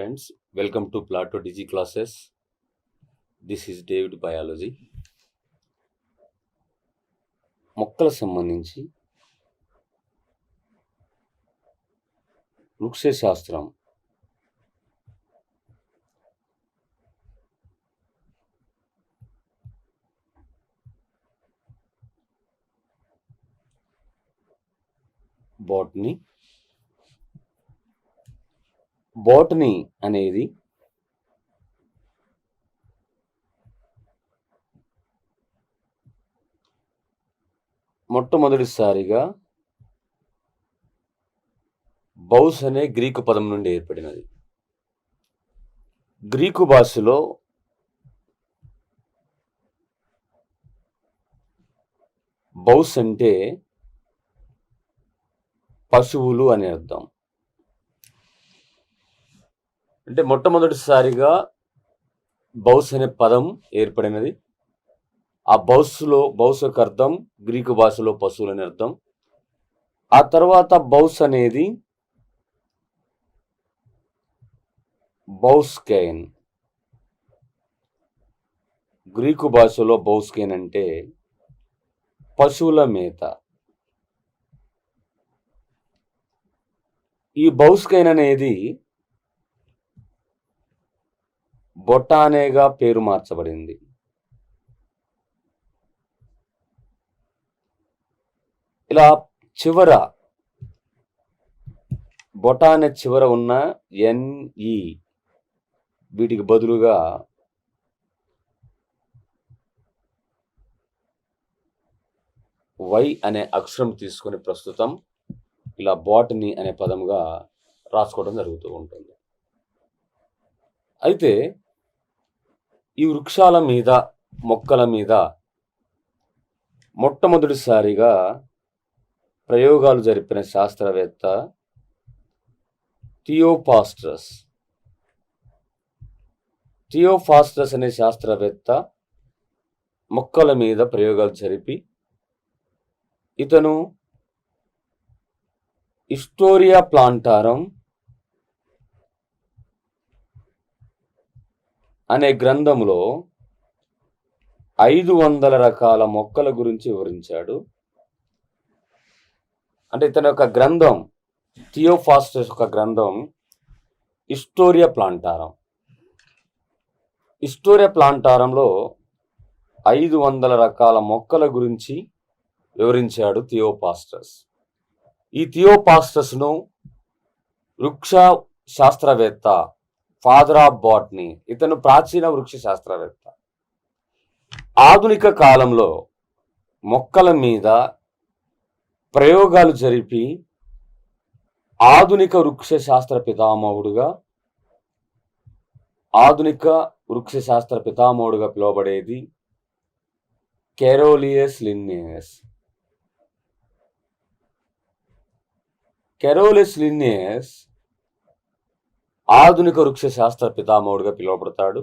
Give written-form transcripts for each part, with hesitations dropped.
friends, welcome to Plato Digi classes. This is David Biology. మొక్కల సంబంధించి వృక్షశాస్త్రం botany అనేది మొట్టమొదటిసారిగా బౌస్ అనే గ్రీకు పదం నుండి ఏర్పడినది. గ్రీకు భాషలో బౌస్ అంటే పశువులు అని అర్థం. అంటే మొట్టమొదటిసారిగా బౌస్ అనే పదం ఏర్పడినది. ఆ బౌస్ యొక్క అర్థం గ్రీకు భాషలో పశువులు అని అర్థం. ఆ తర్వాత బౌస్ అనేది బౌస్కెయిన్, గ్రీకు భాషలో బౌస్కెయిన్ అంటే పశువుల మేత. ఈ బౌస్కెయిన్ అనేది బొటానేగా పేరు మార్చబడింది. ఇలా చివర బొటానే చివర ఉన్న ఎన్ఈ వీటికి బదులుగా వై అనే అక్షరం తీసుకొని ప్రస్తుతం ఇలా బాటనీ అనే పదంగా రాసుకోవడం జరుగుతూ ఉంటుంది. అయితే ఈ వృక్షాల మీద మొక్కల మీద మొట్టమొదటిసారిగా ప్రయోగాలు జరిపిన శాస్త్రవేత్త థియోఫాస్టస్ అనే శాస్త్రవేత్త మొక్కల మీద ప్రయోగాలు జరిపి ఇతను హిస్టోరియా ప్లాంటారం అనే గ్రంథంలో 500 రకాల మొక్కల గురించి వివరించాడు. అంటే ఇతని యొక్క గ్రంథం, థియోఫాస్టస్ యొక్క గ్రంథం హిస్టోరియా ప్లాంటారంలో 500 రకాల మొక్కల గురించి వివరించాడు థియోఫాస్టస్. ఈ థియోఫాస్టస్ను వృక్ష శాస్త్రవేత్త, ఫాదర్ ఆఫ్ బాటనీ, ఇతను ప్రాచీన వృక్ష శాస్త్రవేత్త. ఆధునిక కాలంలో మొక్కల మీద ప్రయోగాలు జరిపి ఆధునిక వృక్ష శాస్త్ర పితామహుడుగా పిలువబడేది కెరోలియస్ లిన్నేయస్. ఆధునిక వృక్ష శాస్త్ర పితామహుడుగా పిలువబడతాడు.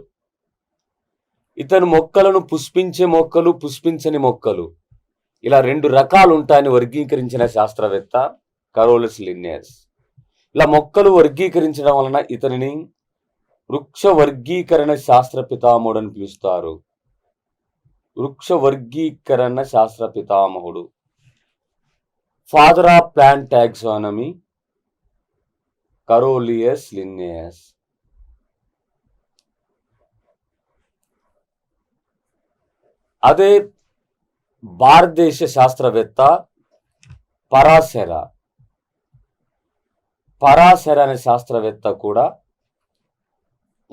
ఇతను మొక్కలను పుష్పించే మొక్కలు, పుష్పించని మొక్కలు, ఇలా 2 రకాలు ఉంటాయని వర్గీకరించిన శాస్త్రవేత్త కెరోలియస్ లిన్నేయస్. ఇలా మొక్కలు వర్గీకరించడం వలన ఇతనిని వృక్ష వర్గీకరణ శాస్త్ర పితామహుడు అని పిలుస్తారు. వృక్ష వర్గీకరణ శాస్త్ర పితామహుడు, father of plant taxonomy, Carolus Linnaeus. అదే భారతదేశ శాస్త్రవేత్త పరాశర అనే శాస్త్రవేత్త కూడా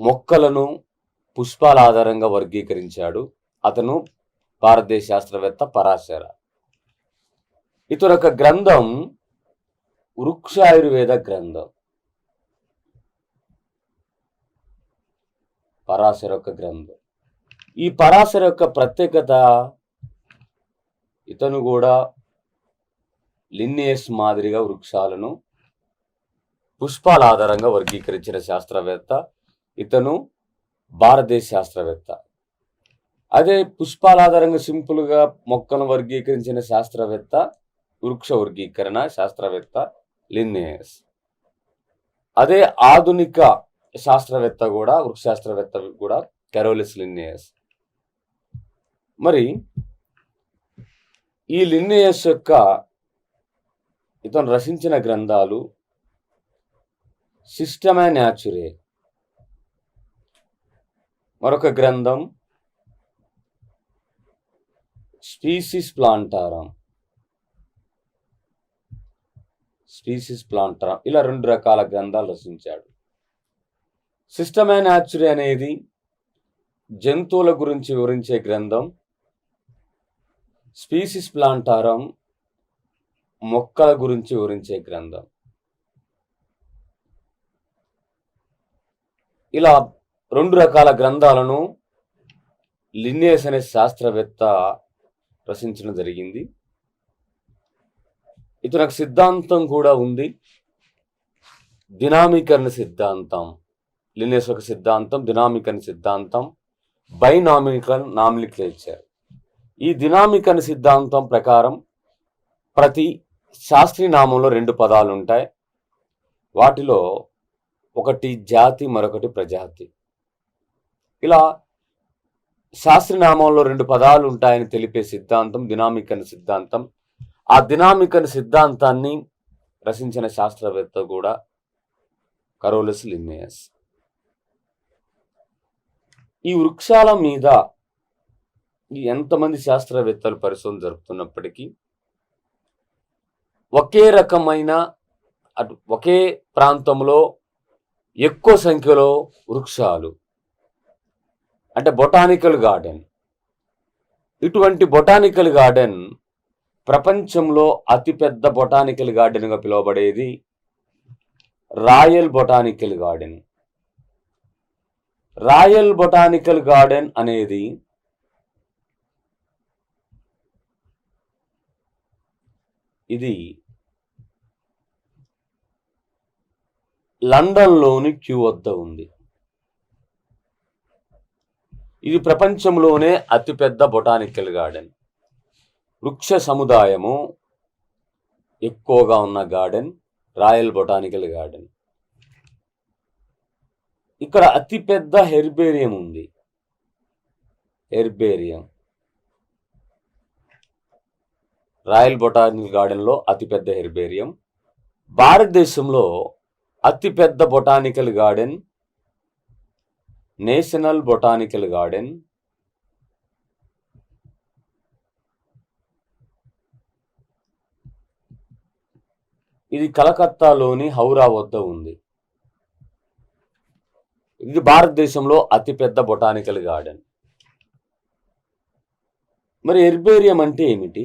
మొక్కలను పుష్పాల ఆధారంగా వర్గీకరించాడు. అతను భారతదేశ శాస్త్రవేత్త పరాశర. ఇతని యొక్క గ్రంథం వృక్ష ఆయుర్వేద గ్రంథం. పరాశర యొక్క గ్రంథం. ఈ పరాశర యొక్క ప్రత్యేకత, ఇతను కూడా లిన్నేయస్ మాదిరిగా వృక్షాలను పుష్పాల ఆధారంగా వర్గీకరించిన శాస్త్రవేత్త. ఇతను భారతదేశ శాస్త్రవేత్త. అదే పుష్పాల ఆధారంగా సింపుల్గా మొక్కలను వర్గీకరించిన శాస్త్రవేత్త, వృక్ష వర్గీకరణ శాస్త్రవేత్త లిన్నేయస్. అదే ఆధునిక శాస్త్రవేత్త కూడా, వృక్షశాస్త్రవేత్త కూడా కెరోలిస్ లిన్నేయస్. మరి ఈ లిన్నేయస్ యొక్క ఇతను రచించిన గ్రంథాలు సిస్టమా న్యాచురే, మరొక గ్రంథం స్పీసిస్ ప్లాంటారం, ఇలా 2 రకాల గ్రంథాలు రచించాడు. సిస్టమా న్యాచురే అనేది జంతువుల గురించి వివరించే గ్రంథం, స్పీసిస్ ప్లాంటారం మొక్కల గురించి వివరించే గ్రంథం. ఇలా 2 రకాల గ్రంథాలను లిన్నేయస్ అనే శాస్త్రవేత్త రచించడం జరిగింది. ఇతనికి సిద్ధాంతం కూడా ఉంది, దినామీకరణ సిద్ధాంతం. లిన్నేయస్ ఒక సిద్ధాంతం దినామీకరణ సిద్ధాంతం, బైనామికల్ నామినిక్లేచర్. ఈ దినామీకరణ సిద్ధాంతం ప్రకారం ప్రతి శాస్త్రీయ నామంలో 2 పదాలు ఉంటాయి. వాటిలో ఒకటి జాతి, మరొకటి ప్రజాతి. ఇలా శాస్త్రనామంలో 2 పదాలు ఉంటాయని తెలిపే సిద్ధాంతం దినామీకరణ సిద్ధాంతం. ఆ దినామీకరణ సిద్ధాంతాన్ని రచించిన శాస్త్రవేత్త కూడా కెరోలిస్ లిన్నేయస్. ఈ వృక్షాల మీద ఎంతమంది శాస్త్రవేత్తలు పరిశోధన జరుపుతున్నప్పటికీ ఒకే ప్రాంతంలో ఎక్కువ సంఖ్యలో వృక్షాలు, అంటే బొటానికల్ గార్డెన్. ఇటువంటి బొటానికల్ గార్డెన్ ప్రపంచంలో అతిపెద్ద బొటానికల్ గార్డెన్గా పిలువబడేది royal botanical garden. Royal botanical garden అనేది ఇది లండన్లోని క్యూ వద్ద ఉంది. ఇది ప్రపంచంలోనే అతిపెద్ద బొటానికల్ గార్డెన్. వృక్ష సముదాయము ఎక్కువగా ఉన్న గార్డెన్ రాయల్ బొటానికల్ గార్డెన్. ఇక్కడ అతిపెద్ద హెర్బేరియం ఉంది. రాయల్ బొటానికల్ గార్డెన్లో అతిపెద్ద హెర్బేరియం. భారతదేశంలో అతిపెద్ద botanical garden national botanical garden. ఇది కలకత్తాలోని హౌరా వద్ద ఉంది. ఇది భారతదేశంలో అతిపెద్ద బొటానికల్ గార్డెన్. మరి హెర్బేరియం అంటే ఏమిటి?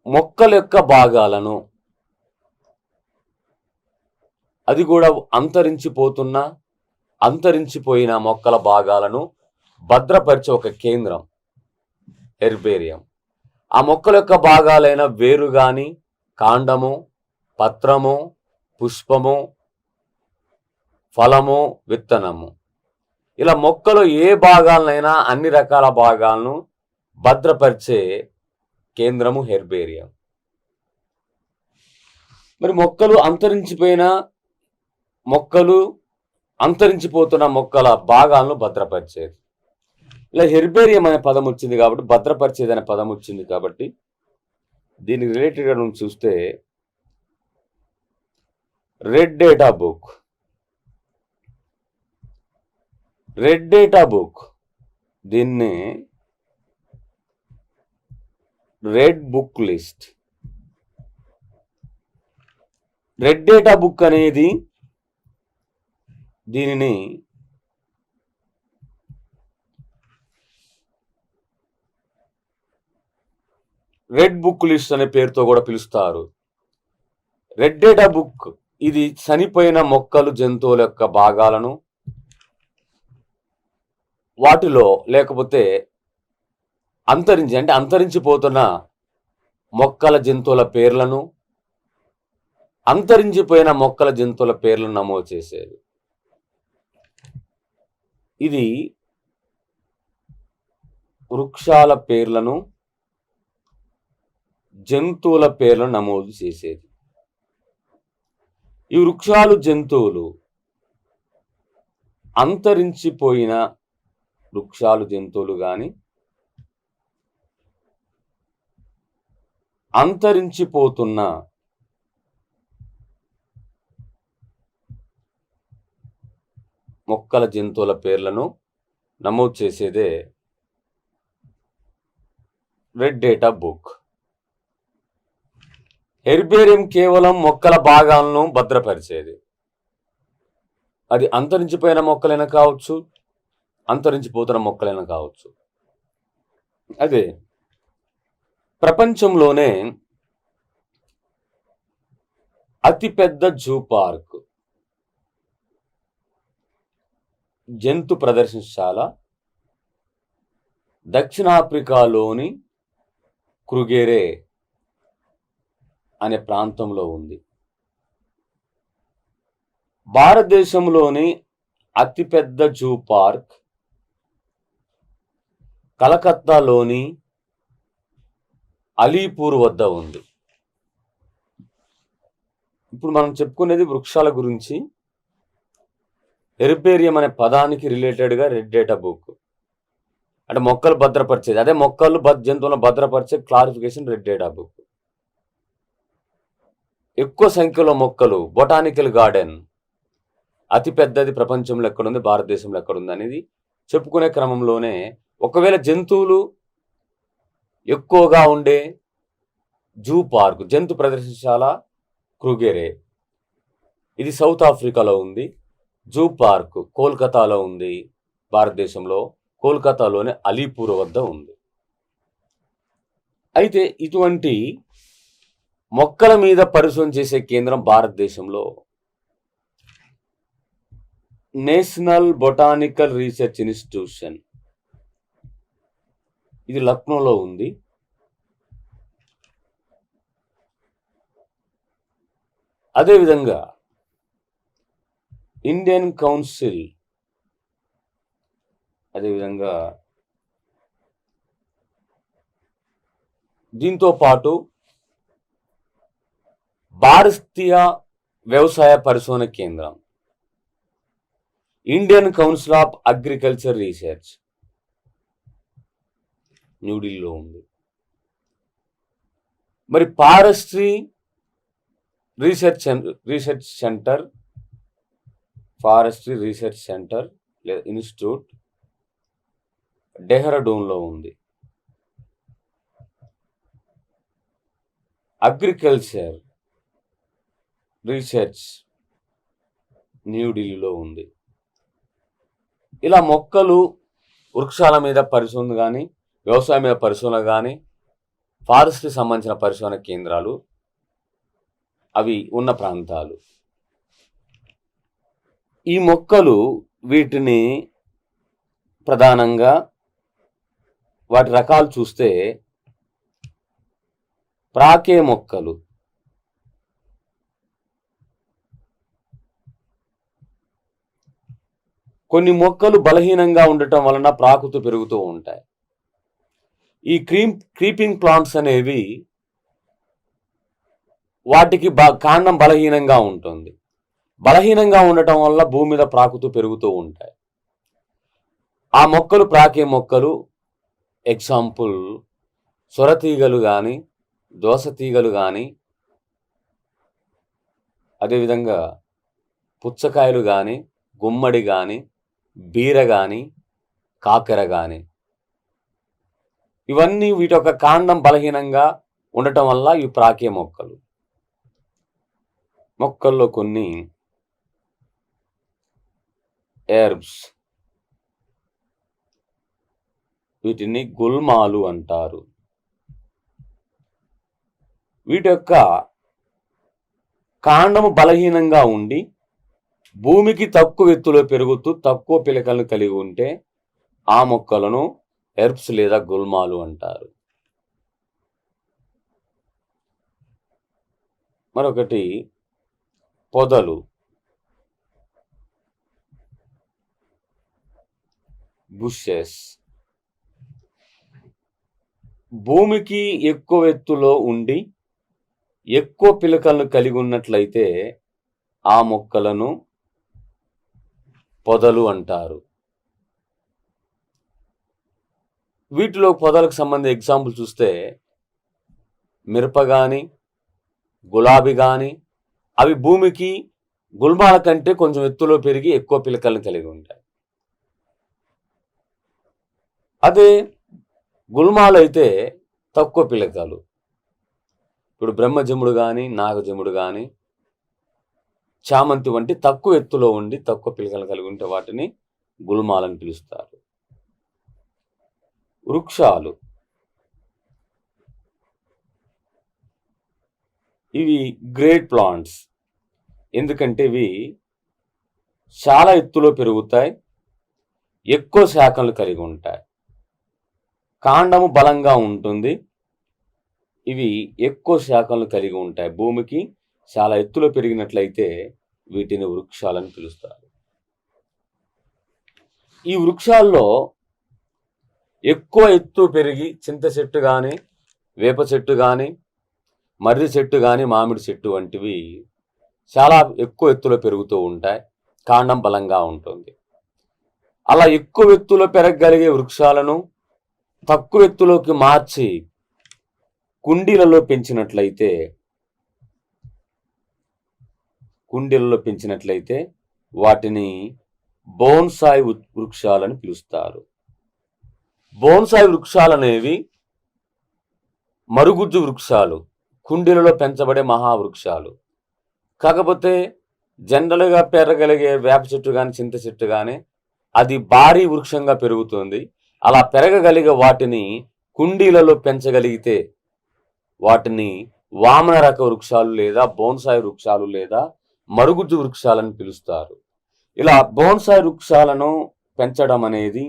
మొక్కల యొక్క భాగాలను, అది కూడా అంతరించిపోయిన మొక్కల భాగాలను భద్రపరిచే ఒక కేంద్రం హెర్బేరియం. ఆ మొక్కల యొక్క భాగాలైన వేరు కానీ, కాండము, పత్రము, పుష్పము, ఫలము, విత్తనము, ఇలా మొక్కలు ఏ భాగాలనైనా అన్ని రకాల భాగాలను భద్రపరిచే కేంద్రము హెర్బేరియం. మరి అంతరించిపోతున్న మొక్కల భాగాలను భద్రపరిచేది. ఇలా హెర్బేరియం అనే పదం వచ్చింది కాబట్టి, భద్రపరిచేది అనే పదం వచ్చింది కాబట్టి, దీనికి రిలేటెడ్గా మనం చూస్తే రెడ్ డేటా బుక్, దీన్ని red book list. Red data book అనేది దీనిని రెడ్ బుక్ లిస్ట్ అనే పేరుతో కూడా పిలుస్తారు. రెడ్ డేటా బుక్ ఇది చనిపోయిన మొక్కలు, జంతువుల యొక్క భాగాలను, వాటిలో లేకపోతే అంతరించిపోతున్న మొక్కల, జంతువుల పేర్లను, అంతరించిపోయిన మొక్కల, జంతువుల పేర్లను నమోదు చేసేది. ఇది వృక్షాల పేర్లను, జంతువుల పేర్లను నమోదు చేసేది. ఈ వృక్షాలు జంతువులు అంతరించిపోయిన వృక్షాలు జంతువులు కానీ అంతరించిపోతున్న మొక్కల జంతువుల పేర్లను నమోదు చేసేదే రెడ్ డేటా బుక్. హెర్బేరియం కేవలం మొక్కల భాగాలను భద్రపరిచేది. అది అంతరించిపోయిన మొక్కలైనా కావచ్చు, అంతరించిపోతున్న మొక్కలైనా కావచ్చు. అదే ప్రపంచంలోనే అతిపెద్ద జూ పార్క్, జంతు ప్రదర్శనశాల దక్షిణాఫ్రికాలోని క్రుగేరే అనే ప్రాంతంలో ఉంది. భారతదేశంలోని అతిపెద్ద జూ పార్క్ కలకత్తాలోని అలీపూర్ వద్ద ఉంది. ఇప్పుడు మనం చెప్పుకునేది వృక్షాల గురించి. హెర్బేరియం అనే పదానికి రిలేటెడ్గా రెడ్ డేటా బుక్ అంటే మొక్కలు భద్రపరిచేది. అదే మొక్కలు జంతువులను భద్రపరిచే క్లారిఫికేషన్ రెడ్ డేటా బుక్. ఎక్కువ సంఖ్యలో మొక్కలు బొటానికల్ గార్డెన్ అతిపెద్దది ప్రపంచంలో ఎక్కడుంది, భారతదేశంలో ఎక్కడుంది అనేది చెప్పుకునే క్రమంలోనే ఒకవేళ జంతువులు ఎక్కువగా ఉండే జూ పార్క్, జంతు ప్రదర్శనశాల క్రుగేరే, ఇది సౌత్ ఆఫ్రికాలో ఉంది. జూ పార్క్ కోల్కతాలో ఉంది, భారతదేశంలో కోల్కతాలోని అలీపూర్ వద్ద ఉంది. అయితే ఇటువంటి మొక్కల మీద పరిశోధన చేసే కేంద్రం భారతదేశంలో నేషనల్ బొటానికల్ రీసెర్చ్ ఇన్స్టిట్యూషన్, ఇది లక్నోలో ఉంది. అదేవిధంగా ఇండియన్ కౌన్సిల్, అదేవిధంగా దీంతో పాటు భారతీయ వ్యవసాయ పరిశోధన కేంద్రం, Indian council of agriculture research న్యూఢిల్లీలో ఉంది. మరి ఫారెస్ట్రీ రీసెర్చ్ సెంటర్ లేదా ఇన్స్టిట్యూట్ డెహ్రాడూన్లో ఉంది. అగ్రికల్చర్ రీసెర్చ్ న్యూఢిల్లీలో ఉంది. ఇలా మొక్కలు, వృక్షాల మీద పరిశోధన కానీ, వ్యవసాయం మీద పరిశోధన కానీ, ఫారెస్ట్కి సంబంధించిన పరిశోధన కేంద్రాలు అవి ఉన్న ప్రాంతాలు. ఈ మొక్కలు, వీటిని ప్రధానంగా వాటి రకాలు చూస్తే ప్రాకే మొక్కలు, కొన్ని మొక్కలు బలహీనంగా ఉండటం వలన ప్రాకుతూ పెరుగుతూ ఉంటాయి. ఈ క్రీపింగ్ ప్లాంట్స్ అనేవి వాటికి కాండం బలహీనంగా ఉంటుంది. బలహీనంగా ఉండటం వల్ల భూమి మీద ప్రాకుతూ పెరుగుతూ ఉంటాయి. ఆ మొక్కలు ప్రాకే మొక్కలు. ఎగ్జాంపుల్ సొరతీగలు కానీ, దోసతీగలు కానీ, అదేవిధంగా పుచ్చకాయలు కానీ, గుమ్మడి కానీ, బీర కానీ, కాకెర కానీ, ఇవన్నీ వీటి యొక్క కాండం బలహీనంగా ఉండటం వల్ల ఇవి ప్రాకే మొక్కలు. మొక్కల్లో కొన్ని హెర్బ్స్, వీటిని గుల్మాలు అంటారు. వీటి యొక్క కాండము బలహీనంగా ఉండి భూమికి తక్కువ ఎత్తులో పెరుగుతూ తక్కువ పిలకలను కలిగి ఉంటే ఆ మొక్కలను హెర్బ్స్ లేదా గుల్మాలు అంటారు. మరొకటి పొదలు, బుషెస్. భూమికి ఎక్కువ ఎత్తులో ఉండి ఎక్కువ పిలకలను కలిగి ఉన్నట్లయితే ఆ మొక్కలను పొదలు అంటారు. వీటిలో పొదలకు సంబంధించిన ఎగ్జాంపుల్ చూస్తే మిరప కానీ, గులాబీ కానీ, అవి భూమికి గుల్మాల కంటే కొంచెం ఎత్తులో పెరిగి ఎక్కువ పిలకలను కలిగి ఉంటాయి. అదే గుల్మాలు అయితే తక్కువ పిలకలు. ఇప్పుడు బ్రహ్మజముడు కానీ, నాగజముడు కానీ, చామంతి వంటి తక్కువ ఎత్తులో ఉండి తక్కువ పిలకలు కలిగి ఉంటే వాటిని గుల్మాలని పిలుస్తారు. వృక్షాలు ఇవి గ్రేట్ ప్లాంట్స్, ఎందుకంటే ఇవి చాలా ఎత్తులో పెరుగుతాయి, ఎక్కువ శాఖలు కలిగి ఉంటాయి, కాండము బలంగా ఉంటుంది, ఇవి ఎక్కువ శాఖలు కలిగి ఉంటాయి. భూమికి చాలా ఎత్తులో పెరిగినట్లయితే వీటిని వృక్షాలని పిలుస్తారు. ఈ వృక్షాల్లో ఎక్కువ ఎత్తు పెరిగి చింత చెట్టు కానీ, వేప చెట్టు కానీ, మర్రి చెట్టు కానీ, మామిడి చెట్టు వంటివి చాలా ఎక్కువ ఎత్తులో పెరుగుతూ ఉంటాయి, కాండం బలంగా ఉంటుంది. అలా ఎక్కువ ఎత్తులో పెరగగలిగే వృక్షాలను తక్కువ ఎత్తులోకి మార్చి కుండీలలో పెంచినట్లయితే వాటిని బోన్సాయి వృక్షాలని పిలుస్తారు. బోన్సాయి వృక్షాలనేవి మరుగుజ్జు వృక్షాలు, కుండీలలో పెంచబడే మహావృక్షాలు. కాకపోతే జనరల్గా పెరగలిగే వేప చెట్టు కానీ, చింత చెట్టు కానీ అది భారీ వృక్షంగా పెరుగుతుంది. అలా పెరగగలిగే వాటిని కుండీలలో పెంచగలిగితే వాటిని వామన రక వృక్షాలు లేదా బోన్సాయి వృక్షాలు లేదా మరుగుజ్జు వృక్షాలను పిలుస్తారు. ఇలా బోన్సాయి వృక్షాలను పెంచడం అనేది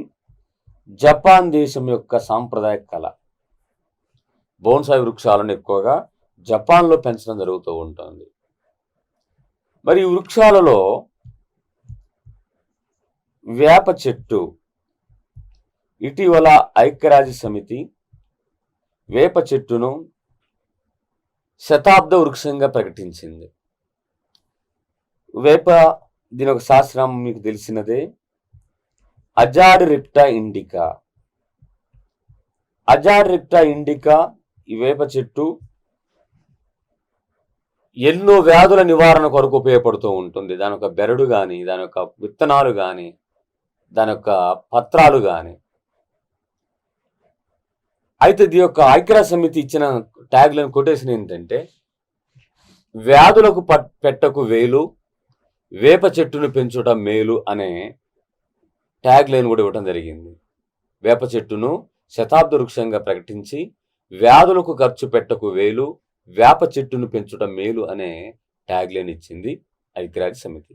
జపాన్ దేశం యొక్క సాంప్రదాయ కళ. బోన్సాయి వృక్షాలను ఎక్కువగా జపాన్లో పెంచడం జరుగుతూ ఉంటుంది. మరి ఈ వృక్షాలలో వేప చెట్టు ఇటీవల ఐక్యరాజ్య సమితి వేప చెట్టును శతాబ్ద వృక్షంగా ప్రకటించింది. వేప దీని ఒక శాస్త్రం మీకు తెలిసినదే, అజాడిరిక్టా ఇండికా. అజాడిరిక్టా ఇండికా ఈ వేప చెట్టు ఎన్నో వ్యాధుల నివారణ కొరకు ఉపయోగపడుతూ ఉంటుంది. దాని యొక్క బెరడు కానీ, దాని యొక్క విత్తనాలు కానీ, దాని యొక్క పత్రాలు కానీ. అయితే దీని యొక్క ఐక్యరాజ్య సమితి ఇచ్చిన ట్యాగ్లైన్ కొటేషన్ ఏంటంటే, వ్యాధులకు పెట్టకు వేలు, వేప చెట్టును పెంచుట మేలు అనే ట్యాగ్లైన్ కూడా ఇవ్వడం జరిగింది. వేప చెట్టును శతాబ్ద వృక్షంగా ప్రకటించి వ్యాధులకు ఖర్చు పెట్టకు వేలు, వేప చెట్టును పెంచుట మేలు అనే ట్యాగ్లైన్ ఇచ్చింది ఐక్యరాజ్య సమితి.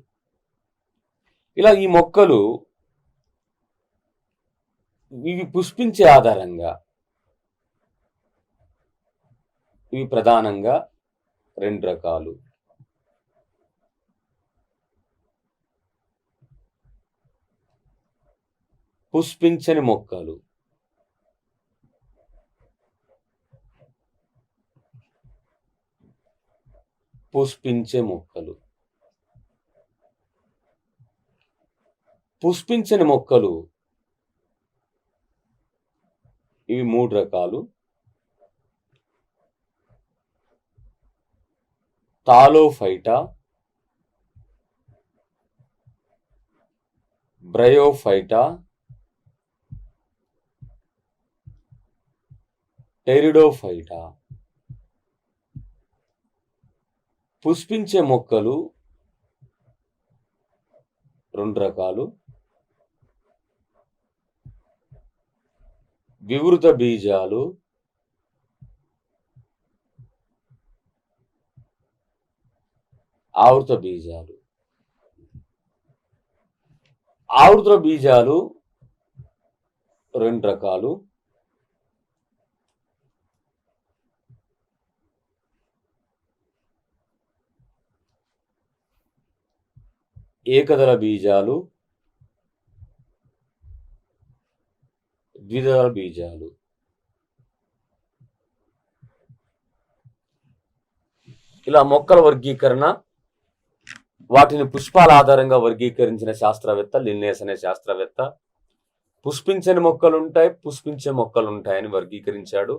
ఇలా ఈ మొక్కలు ఇవి పుష్పించే ఆధారంగా ఇవి ప్రధానంగా 2 రకాలు. పుష్పించని మొక్కలు. పుష్పించే మొక్కలు. పుష్పించని మొక్కలు ఇవి 3 రకాలు. తాలోఫైటా, బ్రయోఫైటా, టెరిడోఫైటా. పుష్పించే మొక్కలు 2 రకాలు. వివృత బీజాలు, ఆవృత బీజాలు. ఆవృత బీజాలు 2 రకాలు. ఏకదళ బీజాలు, ద్విదళ బీజాలు. ఇలా మొక్కల వర్గీకరణ వాటిని పుష్పాల ఆధారంగా వర్గీకరించిన శాస్త్రవేత్త లిన్నేస్ అనే శాస్త్రవేత్త. పుష్పించని మొక్కలుంటాయి, పుష్పించే మొక్కలుంటాయని వర్గీకరించాడు.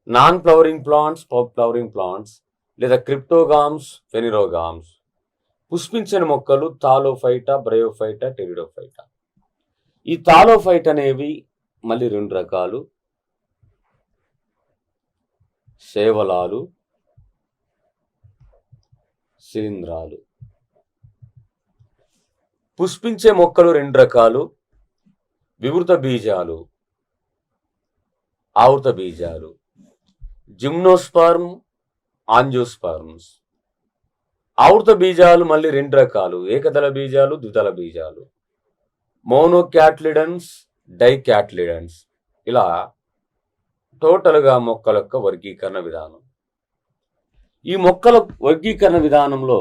Non flowering plants, flowering plants లేదా క్రిప్టోగామ్స్, ఫెనిరోగామ్స్. పుష్పించని మొక్కలు థాలోఫైటా, బ్రయోఫైటా, టెరిడోఫైటా. ఈ థాలోఫైట్ అనేవి మళ్ళీ 2 రకాలు: శైవలాలు, శిలీంధ్రాలు. పుష్పించే మొక్కలు 2 రకాలు: వివృత బీజాలు, ఆవృత బీజాలు. జిమ్నోస్పర్మ్, ఆంజియోస్పర్మ్స్. ఆవృత బీజాలు మళ్ళీ 2 రకాలు: ఏకదళ బీజాలు, ద్విదళ బీజాలు. మోనోక్యాట్లిడన్స్, డైక్యాట్లిడన్స్. ఇలా టోటల్గా మొక్కల యొక్క వర్గీకరణ విధానం. ఈ మొక్కల వర్గీకరణ విధానంలో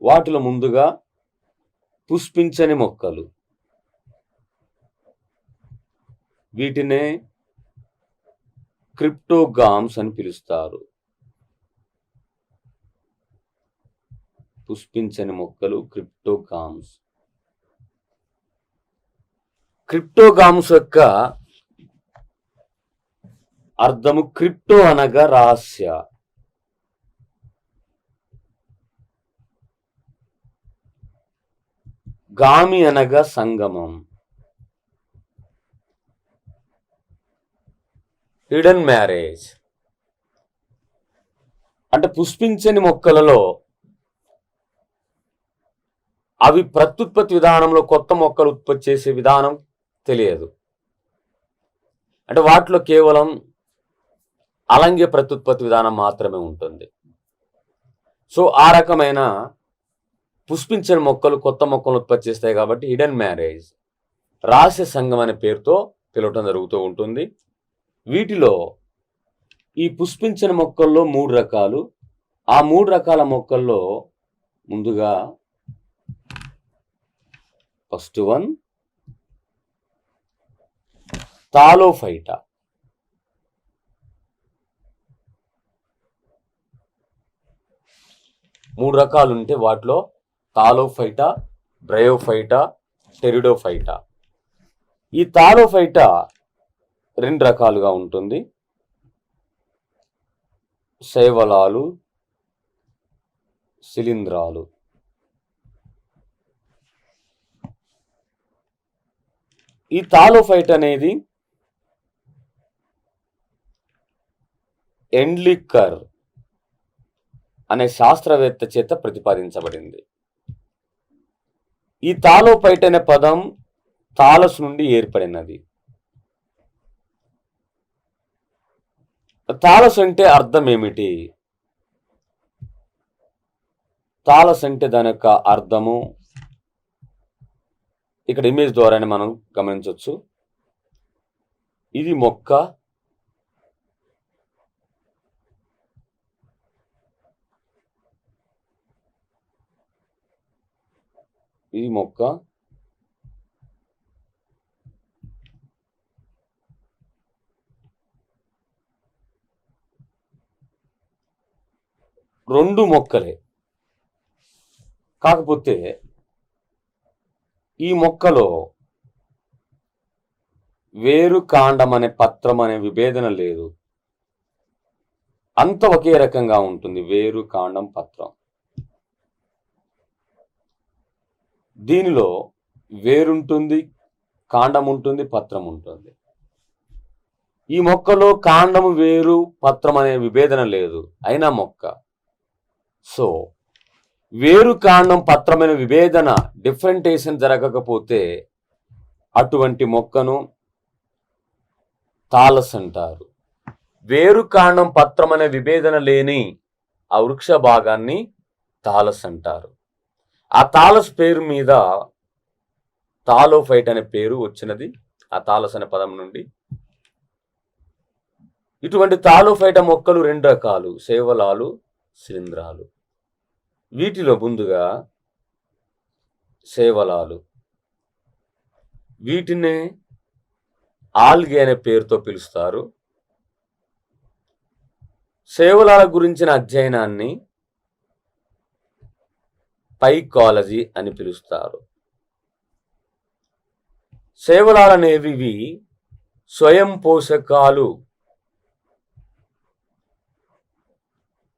వాటిలో ముందుగా పుష్పించని మొక్కలు, వీటినే క్రిప్టోగామ్స్ అని పిలుస్తారు. పుష్పించని మొక్కలు క్రిప్టోగామ్స్. క్రిప్టోగామ్స్ యొక్క అర్థము క్రిప్టో అనగా రహస్య, గామి అనగా సంగమం, హిడెన్ మ్యారేజ్. అంటే పుష్పించని మొక్కలలో అవి ప్రత్యుత్పత్తి విధానంలో కొత్త మొక్కలు ఉత్పత్తి చేసే విధానం తెలియదు. అంటే వాటిలో కేవలం అలంగ్య ప్రత్యుత్పత్తి విధానం మాత్రమే ఉంటుంది. సో ఆ రకమైన పుష్పించని మొక్కలు కొత్త మొక్కలు ఉత్పత్తి చేస్తాయి కాబట్టి హిడెన్ మ్యారేజ్, రహస్య సంఘం అనే పేరుతో పిలవటం జరుగుతూ ఉంటుంది. వీటిలో ఈ పుష్పించని మొక్కల్లో 3 రకాలు. ఆ 3 రకాల మొక్కల్లో ముందుగా ఫస్ట్ వన్ థాలోఫైటా. మూడు రకాలు ఉంటే వాటిలో థాలోఫైటా, బ్రయోఫైటా, టెరిడోఫైటా. ఈ థాలోఫైటా 2 రకాలుగా ఉంటుంది: శైవలాలు, శిలీంధ్రాలు. ఈ థాలోఫైట్ అనేది ఎండ్లిక్కర్ అనే శాస్త్రవేత్త చేత ప్రతిపాదించబడింది. ఈ థాలోఫైట్ అనే పదం థాలస్ నుండి ఏర్పడినది. థాలస్ అంటే అర్థం ఏమిటి? థాలస్ అంటే దాని యొక్క అర్థము ఇక్కడ ఇమేజ్ ద్వారానే మనం గమనించవచ్చు. ఇది మొక్క, ఇది మొక్క, రెండు మొక్కలే. కాకపోతే ఈ మొక్కలో వేరు, కాండం అనే పత్రం అనే విభేదన లేదు. అంత ఒకే రకంగా ఉంటుంది, వేరు, కాండం, పత్రం. దీనిలో వేరుంటుంది, కాండం ఉంటుంది, పత్రం ఉంటుంది. ఈ మొక్కలో కాండము, వేరు, పత్రం అనే విభేదన లేదు, అయినా మొక్క. సో వేరు, కాండం, పత్రమైన విభేదన, డిఫరెంటేషన్ జరగకపోతే అటువంటి మొక్కను థాలస్ అంటారు. వేరు, కాండం, పత్రం అనే విభేదన లేని ఆ వృక్ష భాగాన్ని థాలస్ అంటారు. ఆ థాలస్ పేరు మీద థాలోఫైట్ అనే పేరు వచ్చినది, ఆ థాలస్ అనే పదం నుండి. ఇటువంటి థాలోఫైట మొక్కలు 2 రకాలు: శైవలాలు, శిలీంధ్రాలు. వీటిలో ముందుగా శైవలాలు, వీటినే ఆల్గే అనే పేరుతో పిలుస్తారు. శైవలాల గురించిన అధ్యయనాన్ని పైకాలజీ అని పిలుస్తారు. శైవలాలు అనేవి స్వయం పోషకాలు,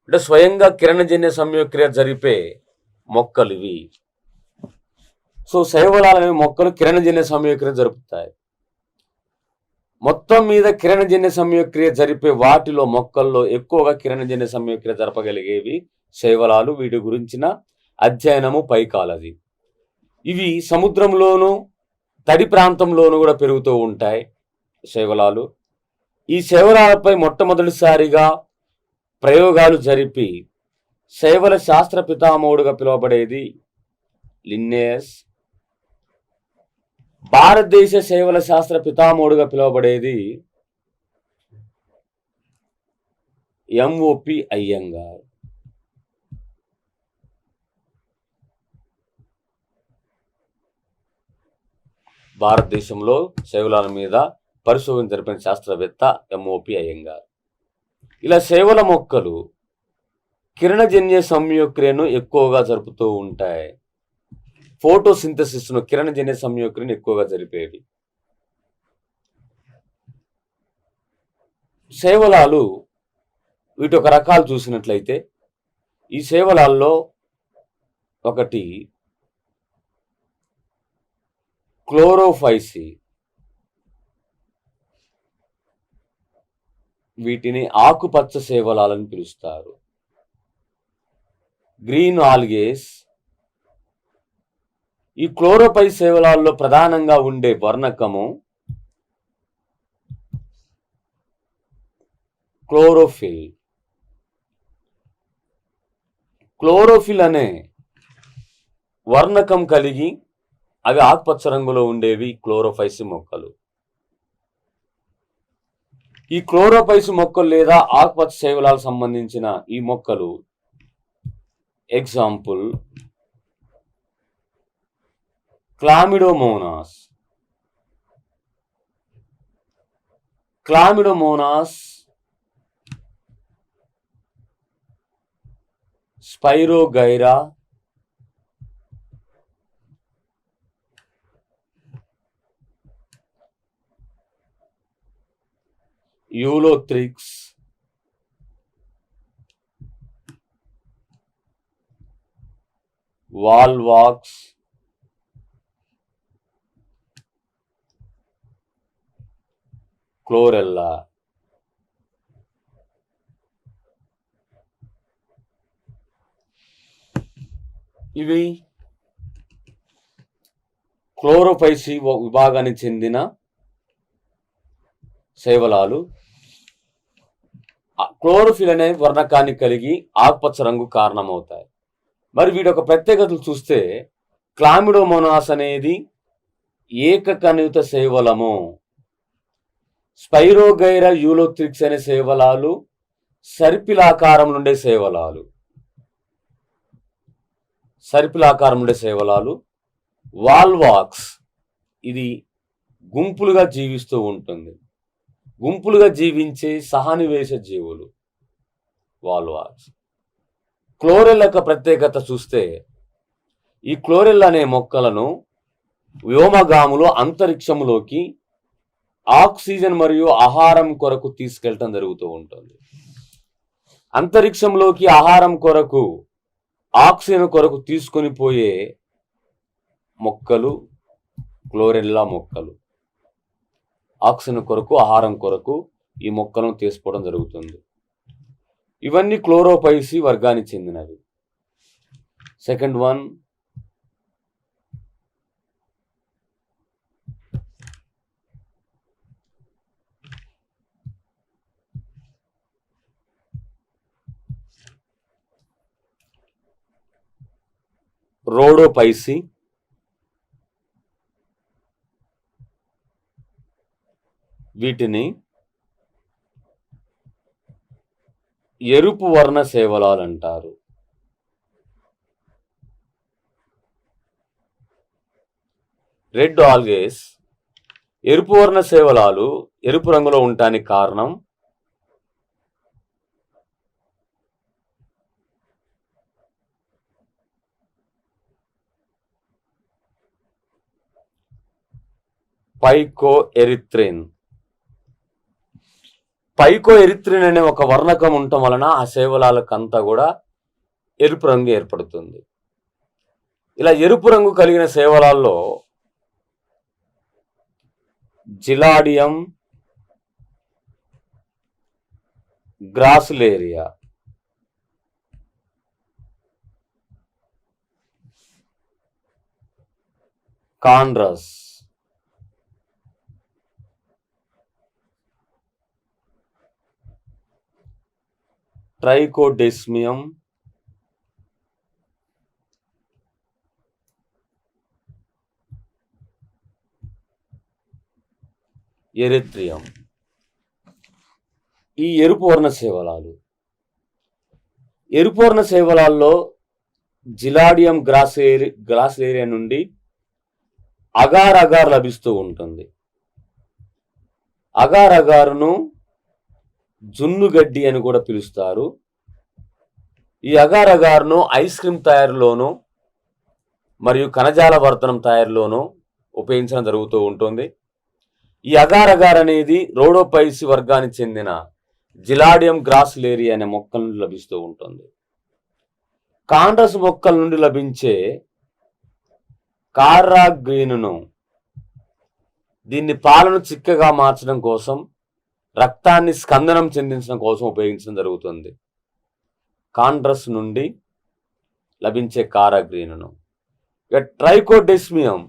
అంటే స్వయంగా కిరణజన్య సంయోగక్రియ జరిపే మొక్కలు ఇవి. సో శైవలాలు అనే మొక్కలు కిరణజన్య సంయోగక్రియ జరుపుతాయి. మొత్తం మీద కిరణజన్య సంయోగక్రియ జరిపే వాటిలో మొక్కల్లో ఎక్కువగా కిరణజన్య సంయోగక్రియ జరపగలిగేవి శైవలాలు. వీటి గురించిన అధ్యయనము పైకాలజీ. ఇవి సముద్రంలోనూ తడి ప్రాంతంలోనూ కూడా పెరుగుతూ ఉంటాయి శైవలాలు. ఈ శైవలాలపై మొట్టమొదటిసారిగా ప్రయోగాలు జరిపి శైవల శాస్త్ర పితామహుడుగా పిలువబడేది లిన్నేయస్. భారతదేశ శైవల శాస్త్ర పితామహుడుగా పిలువబడేది ఎంఓపి అయ్యంగార్. భారతదేశంలో శైవలాల మీద పరిశోధన జరిపిన శాస్త్రవేత్త ఎంఓపి అయ్యంగార్. ఇలా శైవల మొక్కలు కిరణజన్య సంయోగక్రియను ఎక్కువగా జరుపుతూ ఉంటాయి. ఫోటోసింథసిస్ను, కిరణజన్య సంయోగక్రియను ఎక్కువగా జరిపేవి. శైవలాలు వీటి ఒక రకాలు చూసినట్లయితే ఈ శైవలాల్లో ఒకటి క్లోరోఫైసి. వీటిని ఆకుపచ్చ శైవలాలని పిలుస్తారు. గ్రీన్ ఆల్గేస్. ఈ క్లోరోఫైస్ శైవలాల్లో ప్రధానంగా ఉండే వర్ణకము క్లోరోఫిల్. క్లోరోఫిల్ అనే వర్ణకం కలిగి అవి ఆకుపచ్చ రంగులో ఉండేవి క్లోరోఫైస్ మొక్కలు. ఈ క్లోరోఫైస్ మొక్కలు లేదా ఆకుపచ్చ శైవలాలకు సంబంధించిన ఈ మొక్కలు example chlamydomonas. Chlamydomonas, spirogyra, ulothrix, volvox, chlorella. ఇవి క్లోరోఫైసి విభాగానికి చెందిన శైవలాలు. క్లోరోఫిల్ అనే వర్ణకాన్ని కలిగి ఆకుపచ్చ రంగు కారణమవుతాయి. మరి వీటి యొక్క ప్రత్యేకతలు చూస్తే క్లామిడోమోనాస్ అనేది ఏకకణిత శైవలము. స్పైరోగైరా, యూలోథ్రిక్స్ అనే శైవలాలు సర్పిలాకారం నుండే శైవలాలు. వాల్వాక్స్ ఇది గుంపులుగా జీవిస్తూ ఉంటుంది. గుంపులుగా జీవించే సహానివేశ జీవులు వాల్వాక్స్. క్లోరెల్ యొక్క ప్రత్యేకత చూస్తే ఈ క్లోరెల్ అనే మొక్కలను వ్యోమగాములు అంతరిక్షంలోకి ఆక్సిజన్ మరియు ఆహారం కొరకు తీసుకెళ్ళటం జరుగుతూ ఉంటుంది. అంతరిక్షంలోకి ఆహారం కొరకు, ఆక్సిజన్ కొరకు తీసుకొని పోయే మొక్కలు క్లోరెల్లా మొక్కలు. ఆక్సిజన్ కొరకు, ఆహారం కొరకు ఈ మొక్కలను తీసుకోవడం జరుగుతుంది. ఇవన్నీ క్లోరోఫైసి వర్గానికి చెందినవి. Second one rhodophyceae. వీటిని ఎరుపు వర్ణ శైవలాలు అంటారు. Red algaes. ఎరుపు వర్ణ శైవలాలు ఎరుపు రంగులో ఉండటానికి కారణం పైకో ఎరిత్రిన్. పైకో ఎరిత్రిన్ అనే ఒక వర్ణకం ఉండటం వలన ఆ శైవలాలకంతా కూడా ఎరుపు రంగు ఏర్పడుతుంది. ఇలా ఎరుపు రంగు కలిగిన శైవలాల్లో జిలాడియం గ్రాసులేరియా, కాండ్రస్, ట్రైకోడెస్మియం, ఎరిత్రియం ఈ ఎరుపు వర్ణ శైవలాలు. ఎరుపు వర్ణ శైవలాల్లో జిలాడియం గ్రాసులేరియా నుండి అగార్ అగార్ లభిస్తూ ఉంటుంది. అగార్ అగారును జున్నుగడ్డి అని కూడా పిలుస్తారు. ఈ అగార్ అగారును ఐస్ క్రీమ్ తయారీలోను మరియు కణజాల వర్ధనం తయారీలోను ఉపయోగించడం జరుగుతూ ఉంటుంది. ఈ అగార్ అగార్ అనేది రోడోపైసి వర్గానికి చెందిన జిలాడియం గ్రాసులేరియా అనే మొక్కల నుండి లభిస్తూ ఉంటుంది. కాండ్రస్ మొక్కల నుండి లభించే కారాగ్రీనును దీన్ని పాలను చిక్కగా మార్చడం కోసం, రక్తాన్ని స్కందనం చెందించడం కోసం ఉపయోగించడం జరుగుతుంది. కాండ్రస్ నుండి లభించే కారాగ్రీనును. ఇక ట్రైకోడెస్మియం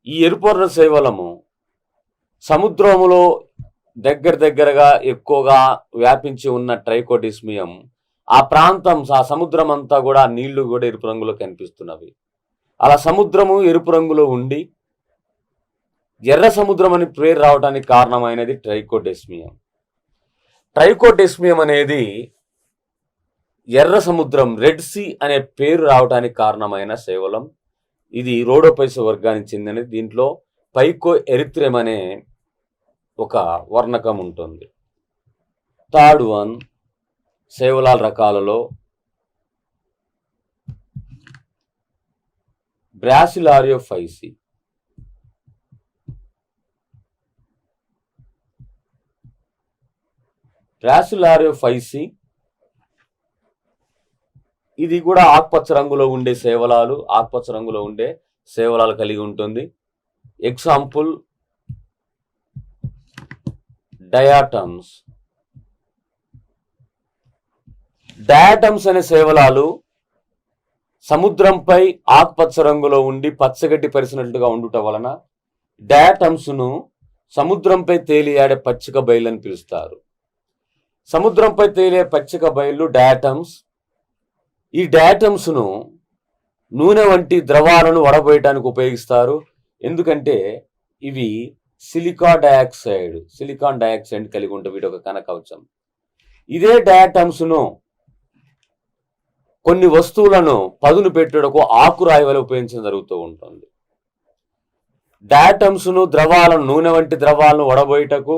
ఈ ఎరుపర్ణ శైవలము సముద్రములో దగ్గరగా ఎక్కువగా వ్యాపించి ఉన్న ట్రైకోడెస్మియం ఆ ప్రాంతం, ఆ సముద్రం అంతా కూడా నీళ్లు కూడా ఎరుపు రంగులో కనిపిస్తున్నవి. అలా సముద్రము ఎరుపు రంగులో ఉండి ఎర్ర సముద్రం అని పేరు రావడానికి కారణమైనది ట్రైకోడెస్మియం. ట్రైకోడెస్మియం అనేది ఎర్ర సముద్రం, రెడ్ సీ అనే పేరు రావడానికి కారణమైన శైవలం. ఇది రోడోపైసి వర్గానికి చెందినది. దీంట్లో పైకో ఎరిత్రియం అనే ఒక వర్ణకం ఉంటుంది. థర్డ్ వన్ శైవలాల రకాలలో బ్రాసిలారియోఫైసి. బ్రాసిలారియోఫైసి ఇది కూడా ఆకుపచ్చ రంగులో ఉండే శైవలాలు కలిగి ఉంటుంది. Example diatoms. డయాటమ్స్ అనే శైవలాలు సముద్రంపై ఆకుపచ్చ రంగులో ఉండి పచ్చగడ్డి పరిచినట్లుగా ఉండుట వలన డయాటమ్స్ను సముద్రంపై తేలియాడే పచ్చిక బయలు అని పిలుస్తారు. సముద్రంపై తేలియే పచ్చిక బయలు డయాటమ్స్. ఈ డయాటమ్స్ను నూనె వంటి ద్రవాలను వడబోయటానికి ఉపయోగిస్తారు. ఎందుకంటే ఇవి సిలికాన్ డయాక్సైడ్ కలిగి ఉంటే వీటి ఒక కణకవచం. ఇదే డయాటమ్స్ను కొన్ని వస్తువులను పదును పెట్టుటకు ఆకురాయి వలె ఉపయోగించడం జరుగుతూ ఉంటుంది. డయాటమ్స్ను నూనె వంటి ద్రవాలను వడబోయటకు,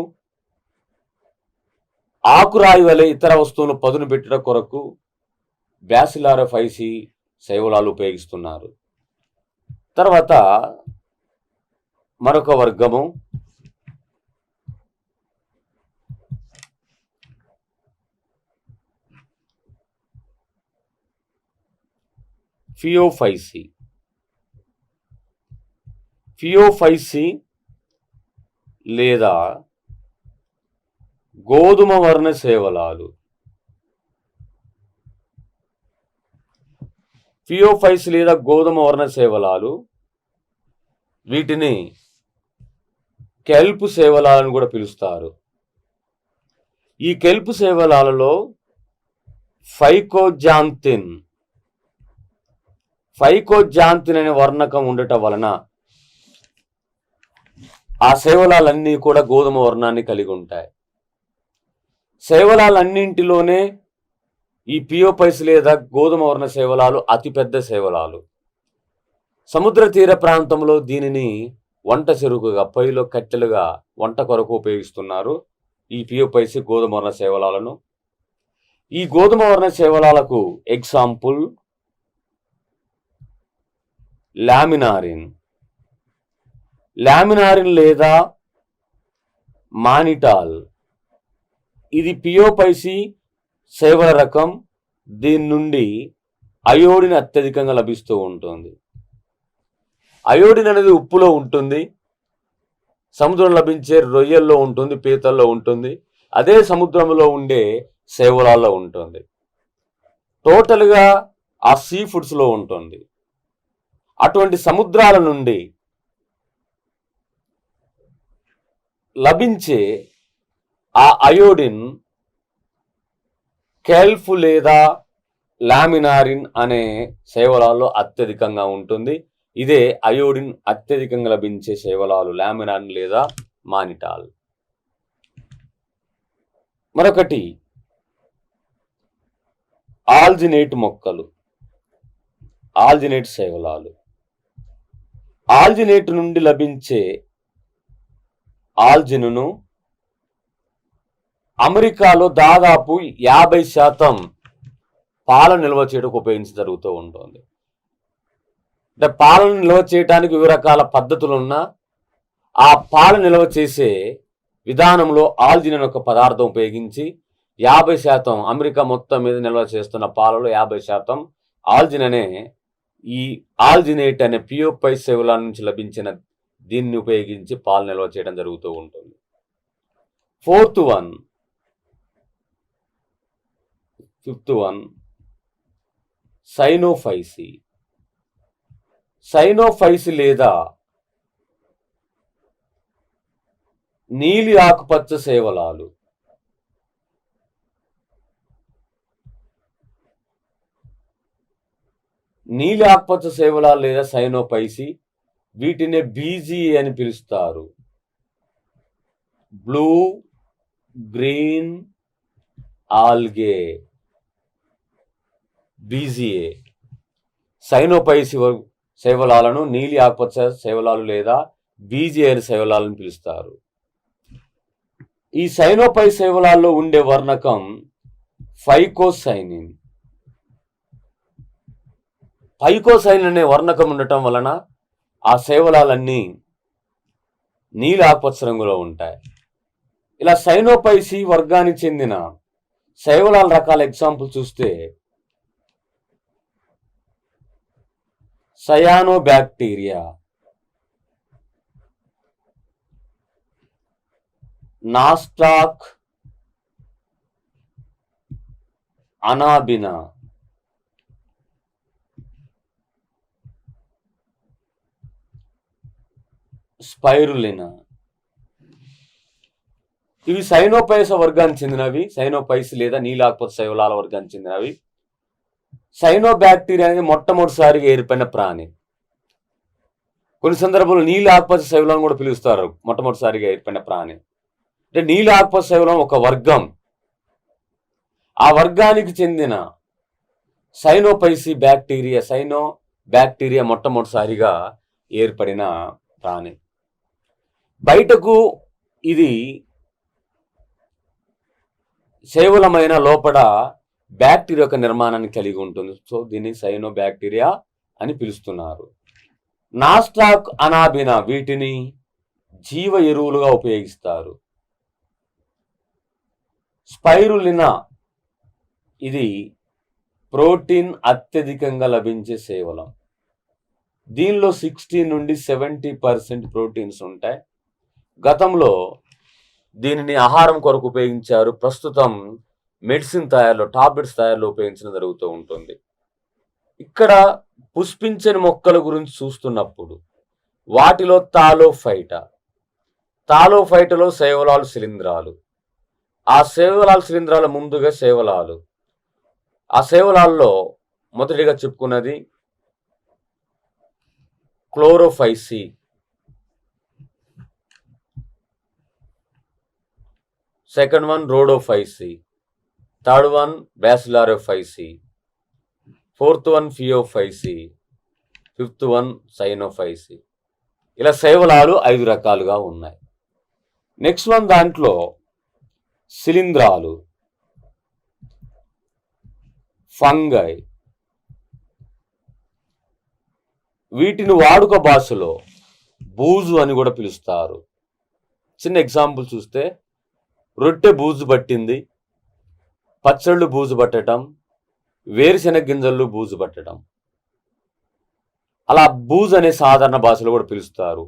ఆకురాయి వలె ఇతర వస్తువులను పదును పెట్టుట కొరకు బ్రాసిలారియోఫైసి శైవలాలు ఉపయోగిస్తున్నారు. తర్వాత మరొక వర్గము ఫియోఫైసి లేదా గోధుమ వర్ణ శైవలాలు. ఫియోఫైసి లేదా గోధుమ వర్ణ శైవలాలు, వీటిని కెల్ప్ శైవలాలను కూడా పిలుస్తారు. ఈ కెల్ప్ శైవలాలలో ఫైకోజాంతిన్ అనే వర్ణకం ఉండటం వలన ఆ శైవలాలన్నీ కూడా గోధుమ వర్ణాన్ని కలిగి ఉంటాయి. శైవలాలన్నింటిలోనే ఈ ఫియోఫైసి లేదా గోధుమ వర్ణ శైవలాలు అతిపెద్ద శైవలాలు. సముద్ర తీర ప్రాంతంలో దీనిని వంట చెరుకుగా, పొయ్యిలో కట్టెలుగా వంట కొరకు ఉపయోగిస్తున్నారు ఈ ఫియోఫైసి గోధుమ వర్ణ శైవలాలను. ఈ గోధుమ వర్ణ శైవలాలకు ఎగ్జాంపుల్ లామినారిన్, లామినారిన్ లేదా మానిటాల్, ఇది పియోపైసి సేవల రకం. దీని నుండి అయోడిన్ అత్యధికంగా లభిస్తూ ఉంటుంది. అయోడిన్ అనేది ఉప్పులో ఉంటుంది, సముద్రంలో లభించే రొయ్యల్లో ఉంటుంది, పీతల్లో ఉంటుంది, అదే సముద్రంలో ఉండే సేవలాల్లో ఉంటుంది. టోటల్గా ఆ సీ ఫుడ్స్లో ఉంటుంది. అటువంటి సముద్రాల నుండి లభించే ఆ అయోడిన్ కెల్ఫ్ లేదా లామినారిన్ అనే శైవలాల్లో అత్యధికంగా ఉంటుంది. ఇదే అయోడిన్ అత్యధికంగా లభించే శైవలాలు, లామినారిన్ లేదా మానిటాల్. మరొకటి ఆల్జినేట్ మొక్కలు, ఆల్జినేట్ శైవలాలు. ఆల్జినేట్ నుండి లభించే ఆల్జిన్ను అమెరికాలో దాదాపు 50% పాలను నిల్వ చేయడానికి ఉపయోగించి జరుగుతూ ఉంటుంది. అంటే పాలను నిల్వ చేయడానికి వివిధ రకాల పద్ధతులు ఉన్నా ఆ పాలు నిల్వ చేసే విధానంలో ఆల్జిన్ అనే ఒక పదార్థం ఉపయోగించి 50% అమెరికా మొత్తం మీద నిల్వ చేస్తున్న పాలలో 50% ఆల్జిన్ అనే ఈ ఆల్జినేట్ అనే పియోపై సేవల నుంచి లభించిన దీన్ని ఉపయోగించి పాలు నిల్వ చేయడం జరుగుతూ ఉంటుంది. Fifth one Cyanophyceae. సైనోఫైసి లేదా నీలి ఆకుపచ్చ శైవలాలు. నీలి ఆకుపచ్చ శైవలాలు లేదా సైనోఫైసి, వీటిని బీజీ అని పిలుస్తారు. Blue green algae, BGA. Cyanophyceae శైవలాలను నీలి ఆకుపచ్చ శైవలాలు లేదా బీజీఏ శైవలాలను పిలుస్తారు. ఈ సైనోఫై శైవలాల్లో ఉండే వర్ణకం ఫైకోసైనిన్. ఫైకోసైనిన్ అనే వర్ణకం ఉండటం వలన ఆ శైవలాలన్నీ నీలి ఆకుపచ్చ రంగులో ఉంటాయి. ఇలా సైనోఫైసి వర్గానికి చెందిన శైవలాల రకాల ఎగ్జాంపుల్ చూస్తే సయానోబ్యాక్టీరియా, నాస్టాక్ అనాబినా, స్పైరులినా. ఇవి సైనోపైస వర్గానికి చెందినవి. సైనోఫైసి లేదా నీలాకుపచ్చ శైవలాల వర్గానికి చెందినవి. సైనోబ్యాక్టీరియా అనేది మొట్టమొదటిసారిగా ఏర్పడిన ప్రాణి. కొన్ని సందర్భాల్లో నీలి ఆకుపచ్చ శైవలం కూడా పిలుస్తారు మొట్టమొదటిసారిగా ఏర్పడిన ప్రాణి. అంటే నీలి ఆకుపచ్చ శైవలం ఒక వర్గం. ఆ వర్గానికి చెందిన సైనోబ్యాక్టీరియా మొట్టమొదటిసారిగా ఏర్పడిన ప్రాణి. బయటకు ఇది శైవలమైన లోపల బ్యాక్టీరియా యొక్క నిర్మాణాన్ని కలిగి ఉంటుంది. సో దీన్ని సైనోబ్యాక్టీరియా అని పిలుస్తున్నారు. నాస్టాక్ అనాబినా, వీటిని జీవ ఎరువులుగా ఉపయోగిస్తారు. స్పైరులినా, ఇది ప్రోటీన్ అత్యధికంగా లభించే శైవలం. దీనిలో 60 నుండి 70% ప్రోటీన్స్ ఉంటాయి. గతంలో దీనిని ఆహారం కొరకు ఉపయోగించారు. ప్రస్తుతం మెడిసిన్ తయారులో, టాబ్లెట్స్ తయారులో ఉపయోగించడం జరుగుతూ ఉంటుంది. ఇక్కడ పుష్పించని మొక్కల గురించి చూస్తున్నప్పుడు వాటిలో తాలోఫైటలో శైవలాలు శిలీంధ్రాలు. ఆ శైవలాలు ముందుగా శైవలాలు. ఆ శైవలాల్లో మొదటిగా చెప్పుకున్నది chlorophyceae, second one rhodophyceae, third one bacillariophyceae, fourth one phaeophyceae, fifth one cyanophyceae. ఇలా శైవలాలు 5 రకాలుగా ఉన్నాయి. నెక్స్ట్ వన్ దాంట్లో శిలీంధ్రాలు, ఫంగై. వీటిని వాడుక భాషలో బూజు అని కూడా పిలుస్తారు. చిన్న ఎగ్జాంపుల్ చూస్తే రొట్టె బూజు పట్టింది, పచ్చళ్ళు బూజు పట్టడం, వేరుశెనగ గింజలు బూజు పట్టడం. అలా బూజు అనే సాధారణ భాషలో కూడా పిలుస్తారు.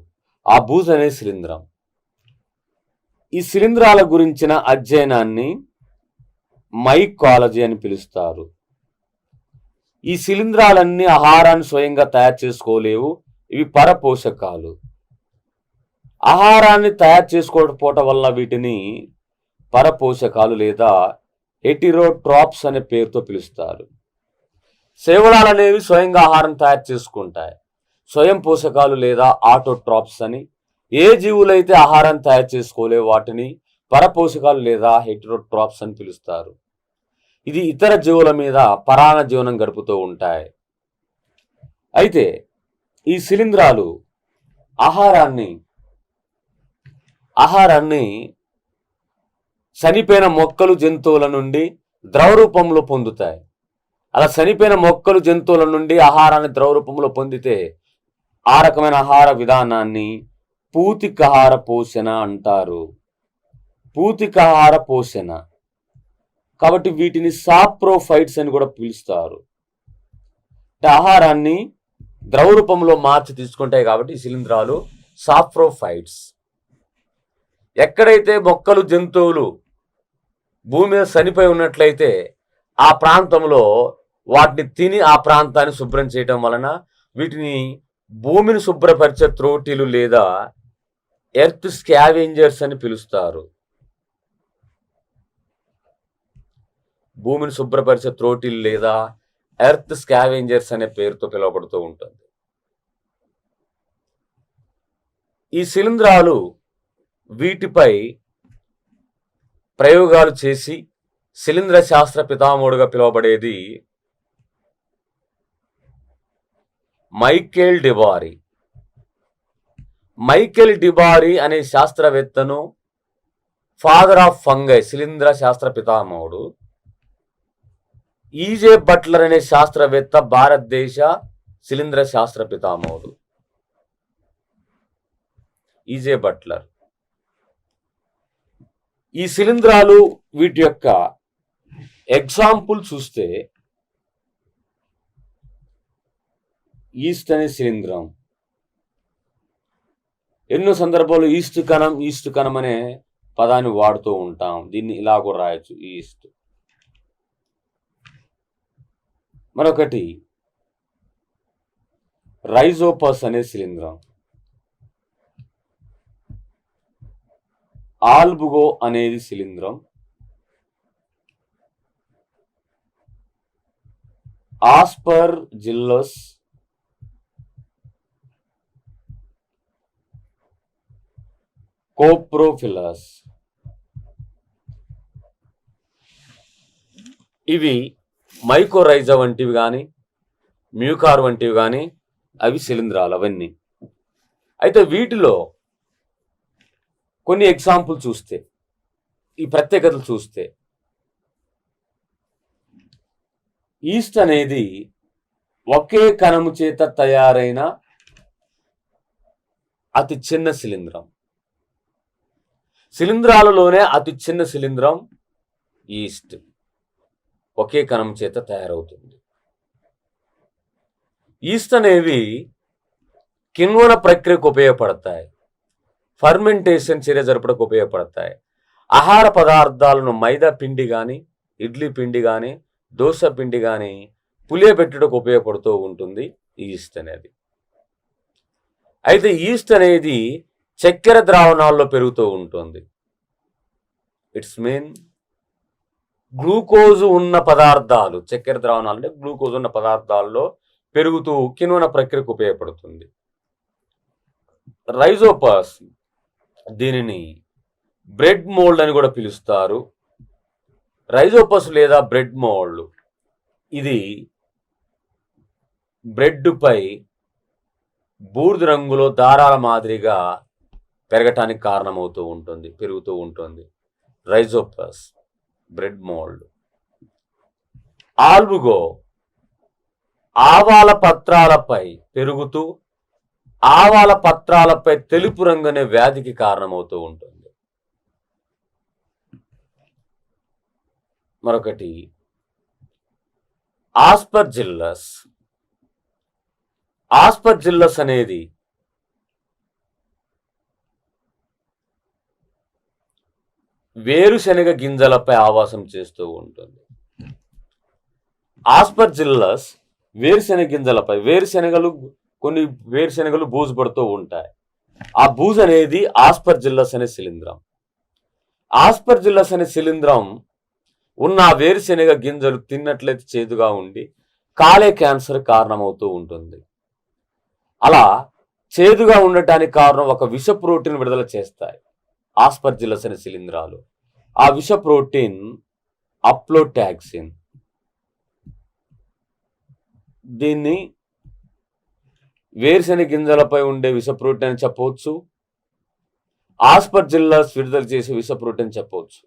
ఆ బూజు అనే శిలీంధ్రం. ఈ శిలీంధ్రాల గురించిన అధ్యయనాన్ని మైకాలజీ అని పిలుస్తారు. ఈ శిలీంధ్రాలన్నీ ఆహారాన్ని స్వయంగా తయారు చేసుకోలేవు. ఇవి పరపోషకాలు. ఆహారాన్ని తయారు చేసుకోకపోవటం వల్ల వీటిని పరపోషకాలు లేదా హెటిరోట్రాప్స్ అనే పేరుతో పిలుస్తారు. శైవలాలు అనేవి స్వయంగా ఆహారం తయారు చేసుకుంటాయి. స్వయం పోషకాలు లేదా ఆటోట్రాప్స్ అని. ఏ జీవులైతే ఆహారం తయారు చేసుకోలేవు వాటిని పరపోషకాలు లేదా హెటిరోట్రాప్స్ అని పిలుస్తారు. ఇది ఇతర జీవుల మీద పరాణ జీవనం గడుపుతూ ఉంటాయి. అయితే ఈ శిలీంధ్రాలు ఆహారాన్ని చనిపోయిన మొక్కలు జంతువుల నుండి ద్రవ రూపంలో పొందుతాయి. అలా చనిపోయిన మొక్కలు జంతువుల నుండి ఆహారాన్ని ద్రవ రూపంలో పొందితే ఆ రకమైన ఆహార విధానాన్ని పూతికాహార పోషణ అంటారు. పూతికాహార పోషణ. కాబట్టి వీటిని సాప్రోఫైట్స్ అని కూడా పిలుస్తారు. ఆహారాన్ని ద్రవ రూపంలో మార్చి తీసుకుంటాయి కాబట్టి ఈ శిలీంధ్రాలు సాప్రోఫైట్స్. ఎక్కడైతే మొక్కలు జంతువులు భూమి మీద చనిపోయి ఉన్నట్లయితే ఆ ప్రాంతంలో వాటిని తిని ఆ ప్రాంతాన్ని శుభ్రం చేయటం వలన వీటిని భూమిని శుభ్రపరిచే త్రోటీలు లేదా ఎర్త్ స్కావెంజర్స్ అని పిలుస్తారు. భూమిని శుభ్రపరిచే త్రోటీలు లేదా ఎర్త్ స్కావెంజర్స్ అనే పేరుతో పిలువబడుతూ ఉంటుంది. ఈ శిలీంధ్రాలు వీటిపై ప్రయోగాలు చేసి శిలీంధ్ర శాస్త్ర పితామహుడుగా పిలువబడేది మైకేల్ డిబారీ. మైకేల్ డిబారీ అనే శాస్త్రవేత్తను ఫాదర్ ఆఫ్ ఫంగై, శిలీంధ్ర శాస్త్ర పితామహుడు. ఈజే బట్లర్ అనే శాస్త్రవేత్త భారతదేశ శిలీంధ్ర శాస్త్ర పితామహుడు. E J Butler. ఈ శిలీంధ్రాలు వీటి యొక్క ఎగ్జాంపుల్ చూస్తే ఈస్ట్ అనే శిలీంధ్రం. ఎన్నో సందర్భాల్లో ఈస్ట్ కణం అనే పదాన్ని వాడుతూ ఉంటాం. దీన్ని ఇలా కూడా రాయొచ్చు, ఈస్ట్. మరొకటి రైజోపస్ అనే శిలీంధ్రం. ఆల్బుగో అనేది శిలీంధ్రం. ఆస్పర్ జిల్లస్, కోప్రోఫిలస్. ఇవి మైకోరైజా వంటివి కానీ మ్యూకార్ వంటివి కానీ అవి శిలీంధ్రాలు అవన్నీ. అయితే వీటిలో కొన్ని ఎగ్జాంపుల్ చూస్తే, ఈ ప్రత్యేకతలు చూస్తే, ఈస్ట్ అనేది ఒకే కణము చేత తయారైన అతి చిన్న శిలీంధ్రం. శిలీంధ్రాలలోనే అతి చిన్న శిలీంధ్రం ఈస్ట్. ఒకే కణం చేత తయారవుతుంది. ఈస్ట్ అనేవి కిణ్వన ప్రక్రియకు ఉపయోగపడతాయి. ఫర్మెంటేషన్ చర్య జరపడానికి ఉపయోగపడతాయి. ఆహార పదార్థాలను మైదా పిండి కానీ, ఇడ్లీ పిండి కానీ, దోశ పిండి కానీ పులియబెట్టుటకు ఉపయోగపడుతూ ఉంటుంది ఈస్ట్ అనేది. అయితే ఈస్ట్ అనేది చక్కెర ద్రావణాల్లో పెరుగుతూ ఉంటుంది. ఇట్స్ మీన్ గ్లూకోజ్ ఉన్న పదార్థాలు, చక్కెర ద్రావణాలు అంటే గ్లూకోజ్ ఉన్న పదార్థాల్లో పెరుగుతూ కిణ్వన ప్రక్రియకు ఉపయోగపడుతుంది. రైజోపస్, దీనిని బ్రెడ్ మోల్డ్ అని కూడా పిలుస్తారు. రైజోపస్ లేదా బ్రెడ్ మోల్డ్ ఇది బ్రెడ్ పై బూడిద రంగులో దారాల మాదిరిగా పెరగటానికి కారణమవుతూ ఉంటుంది, పెరుగుతూ ఉంటుంది. Rhizopus, bread mould. ఆల్బుగో ఆవాల పత్రాలపై పెరుగుతూ ఆవాల పత్రాలపై తెలుపు రంగు అనే వ్యాధికి కారణమవుతూ ఉంటుంది. మరొకటి ఆస్పర్జిల్లస్. ఆస్పర్జిల్లస్ అనేది వేరుశనగ గింజలపై ఆవాసం చేస్తూ ఉంటుంది. ఆస్పర్జిల్లస్ వేరుశనగ గింజలపై, కొన్ని వేరుశనగలు బూజు పడుతూ ఉంటాయి. ఆ బూజు అనేది ఆస్పర్జిల్లస్ అనే శిలీంధ్రం. ఆస్పర్జిల్లస్ అనే శిలీంధ్రం ఉన్న వేరుశనగ గింజలు తిన్నట్లయితే చేదుగా ఉండి కాలే క్యాన్సర్ కారణమవుతూ ఉంటుంది. అలా చేదుగా ఉండటానికి కారణం ఒక విష ప్రోటీన్ విడుదల చేస్తాయి ఆస్పర్జిల్లస్ అనే శిలీంధ్రాలు. ఆ విష ప్రోటీన్ అప్లోటాక్సిన్. దీన్ని వేరుశనగ గింజలపై ఉండే విష ప్రోటీన్ అని చెప్పవచ్చు, ఆస్పర్జిల్లస్ విడుదల చేసే విష ప్రోటీన్ చెప్పవచ్చు.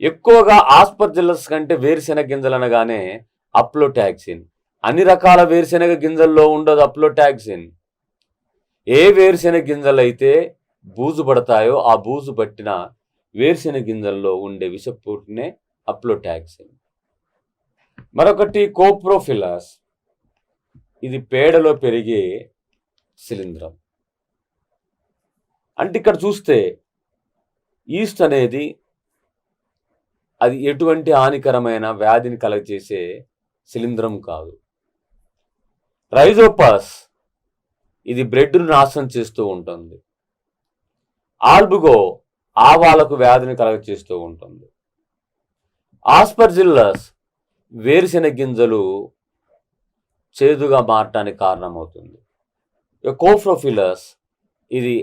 ఎక్కువగా ఆస్పర్జిల్లస్ కంటే వేరుశనగ గింజలు అనగానే అప్లోటాక్సిన్. అన్ని రకాల వేరుశనగ గింజల్లో ఉండదు అప్లోటాక్సిన్. ఏ వేరుశనగ గింజలు అయితే బూజు పడతాయో ఆ బూజు పట్టిన వేరుశనగ గింజల్లో ఉండే విష ప్రోటీనే అప్లోటాక్సిన్. మరొకటి కోప్రోఫిలస్. ఇది పేడలో పెరిగే శిలీంధ్రం. అంటే ఇక్కడ చూస్తే ఈస్ట్ అనేది అది ఎటువంటి హానికరమైన వ్యాధిని కలగజేసే శిలీంధ్రం కాదు. రైజోపస్ ఇది బ్రెడ్ను నాశనం చేస్తూ ఉంటుంది. ఆల్బుగో ఆవాలకు వ్యాధిని కలగజేస్తూ ఉంటుంది. ఆస్పర్జిల్లస్ వేరుశెనగ గింజలు చేదుగా మారటానికి కారణమవుతుంది. కోప్రోఫిలస్ ఇది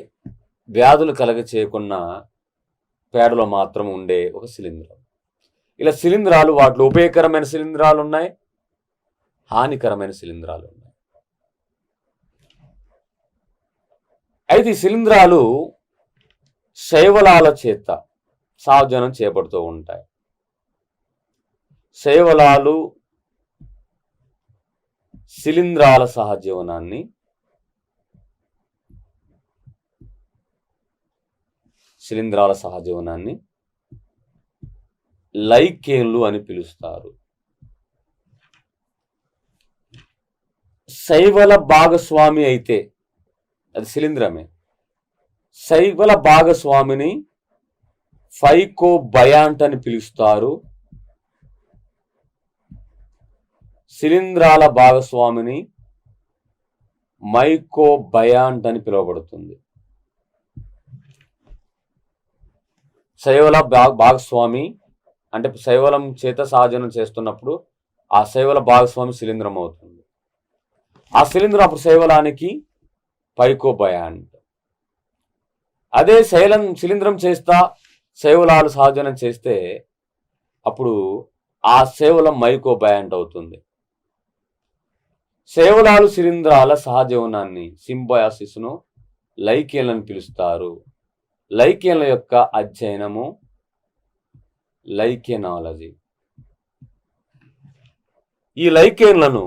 వ్యాధులు కలగచేయకుండా పేడలో మాత్రం ఉండే ఒక శిలీంధ్రం. ఇలా శిలీంధ్రాలు, వాటిలో ఉపయోగకరమైన శిలీంధ్రాలు ఉన్నాయి, హానికరమైన శిలీంధ్రాలు ఉన్నాయి. అయితే ఈ శిలీంధ్రాలు శైవలాల చేత సహజనం చేయబడుతూ ఉంటాయి. శైవలాలు శిలీంధ్రాల సహజీవనాన్ని లైకేన్లు అని పిలుస్తారు. శైవల భాగస్వామి అయితే అది శిలీంధ్రమే. శైవల భాగస్వామిని ఫైకోబయాంట్ అని పిలుస్తారు. శిలీంధ్రాల భాగస్వామిని మైకోబయాంట్ అని పిలువబడుతుంది. శైవల భాగస్వామి అంటే శైవలం చేత సహజనం చేస్తున్నప్పుడు ఆ శైవల భాగస్వామి శిలీంధ్రం అవుతుంది. ఆ శిలీంధ్రం అప్పుడు శైవలానికి పైకోబయాంట్. అదే శిలీంధ్రం చేస్తా శైవలాలు సహజనం చేస్తే అప్పుడు ఆ శైవలం మైకోబయాంట్ అవుతుంది. శైవలాలు శిలీంధ్రాల సహజీవనాన్ని సింబయాసిస్ను లైకేన్లని పిలుస్తారు. లైకేన్ల యొక్క అధ్యయనము లైకేనాలజీ. ఈ లైకేన్లను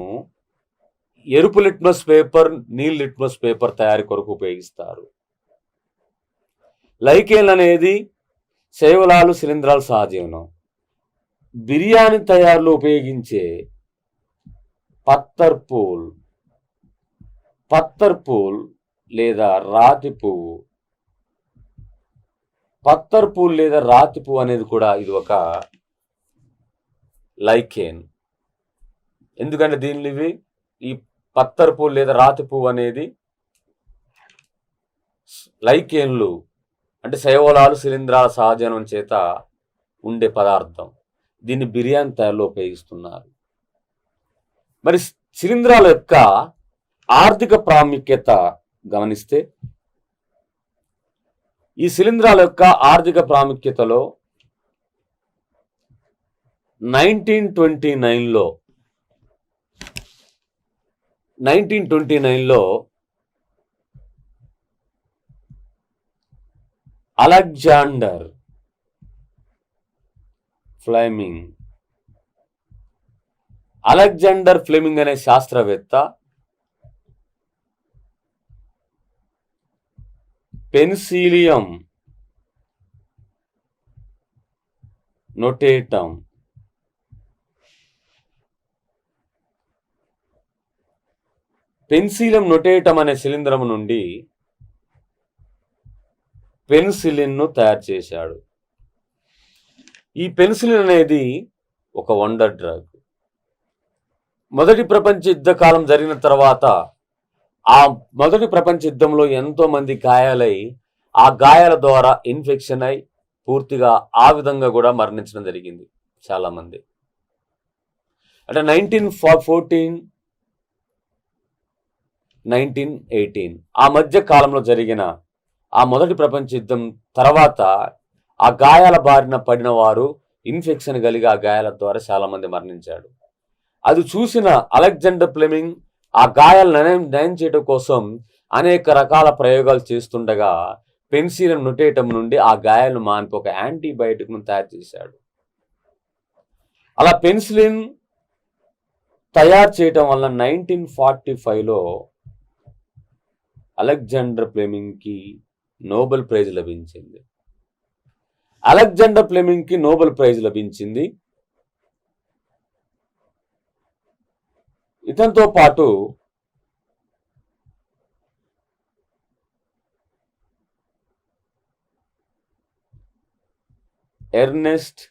ఎరుపు లిట్మస్ పేపర్, నీల్ లిట్మస్ పేపర్ తయారీ కొరకు ఉపయోగిస్తారు. లైకేన్లు అనేది శైవలాలు శిలీంధ్రాల సహజీవనం. బిర్యానీ తయారీలో ఉపయోగించే పత్తర్ పూల్ లేదా రాతి పువ్వు. పత్తర్ పూల్ లేదా రాతి పువ్వు అనేది కూడా ఇది ఒక లైకేన్. ఎందుకంటే దీనివి ఈ పత్తర్ పూల్ లేదా రాతి పువ్వు అనేది లైకేన్లు అంటే శైవలాలు శిలీంధ్రాల సహజనం చేత ఉండే పదార్థం. దీన్ని బిర్యానీ తయారీలో ఉపయోగిస్తున్నారు. మరి శిలీంధ్రాల యొక్క ఆర్థిక ప్రాముఖ్యత గమనిస్తే ఈ శిలీంధ్రాల యొక్క ఆర్థిక ప్రాముఖ్యతలో 1929లో అలెగ్జాండర్ ఫ్లెమింగ్ అనే శాస్త్రవేత్త పెన్సిలియం నొటేటం పెన్సిలియం నొటేటం అనే శిలీంధ్రము నుండి పెన్సిలిన్ను తయారు చేశాడు. ఈ పెన్సిలిన్ అనేది ఒక వండర్ డ్రగ్. మొదటి ప్రపంచ యుద్ధ కాలం జరిగిన తర్వాత ఆ మొదటి ప్రపంచ యుద్ధంలో ఎంతో మంది గాయాలై ఆ గాయాల ద్వారా ఇన్ఫెక్షన్ అయి పూర్తిగా ఆ విధంగా కూడా మరణించడం జరిగింది చాలా మంది. అంటే 1914, 1918 ఆ మధ్య కాలంలో జరిగిన ఆ మొదటి ప్రపంచ యుద్ధం తర్వాత ఆ గాయాల బారిన పడిన వారు ఇన్ఫెక్షన్ కలిగి ఆ గాయాల ద్వారా చాలా మంది మరణించాడు. అది చూసిన అలెగ్జాండర్ ఫ్లెమింగ్ ఆ గాయాలను నయం చేయడం కోసం అనేక రకాల ప్రయోగాలు చేస్తుండగా పెన్సిలియం నొటేటం నుండి ఆ గాయాలను మాన్పి ఒక యాంటీబయాటిక్ను తయారు చేశాడు. అలా పెన్సిలిన్ తయారు చేయటం వల్ల 1945లో అలెగ్జాండర్ ఫ్లెమింగ్కి నోబెల్ ప్రైజ్ లభించింది. అలెగ్జాండర్ ఫ్లెమింగ్కి నోబెల్ ప్రైజ్ లభించింది. ఇతనితో పాటు Ernest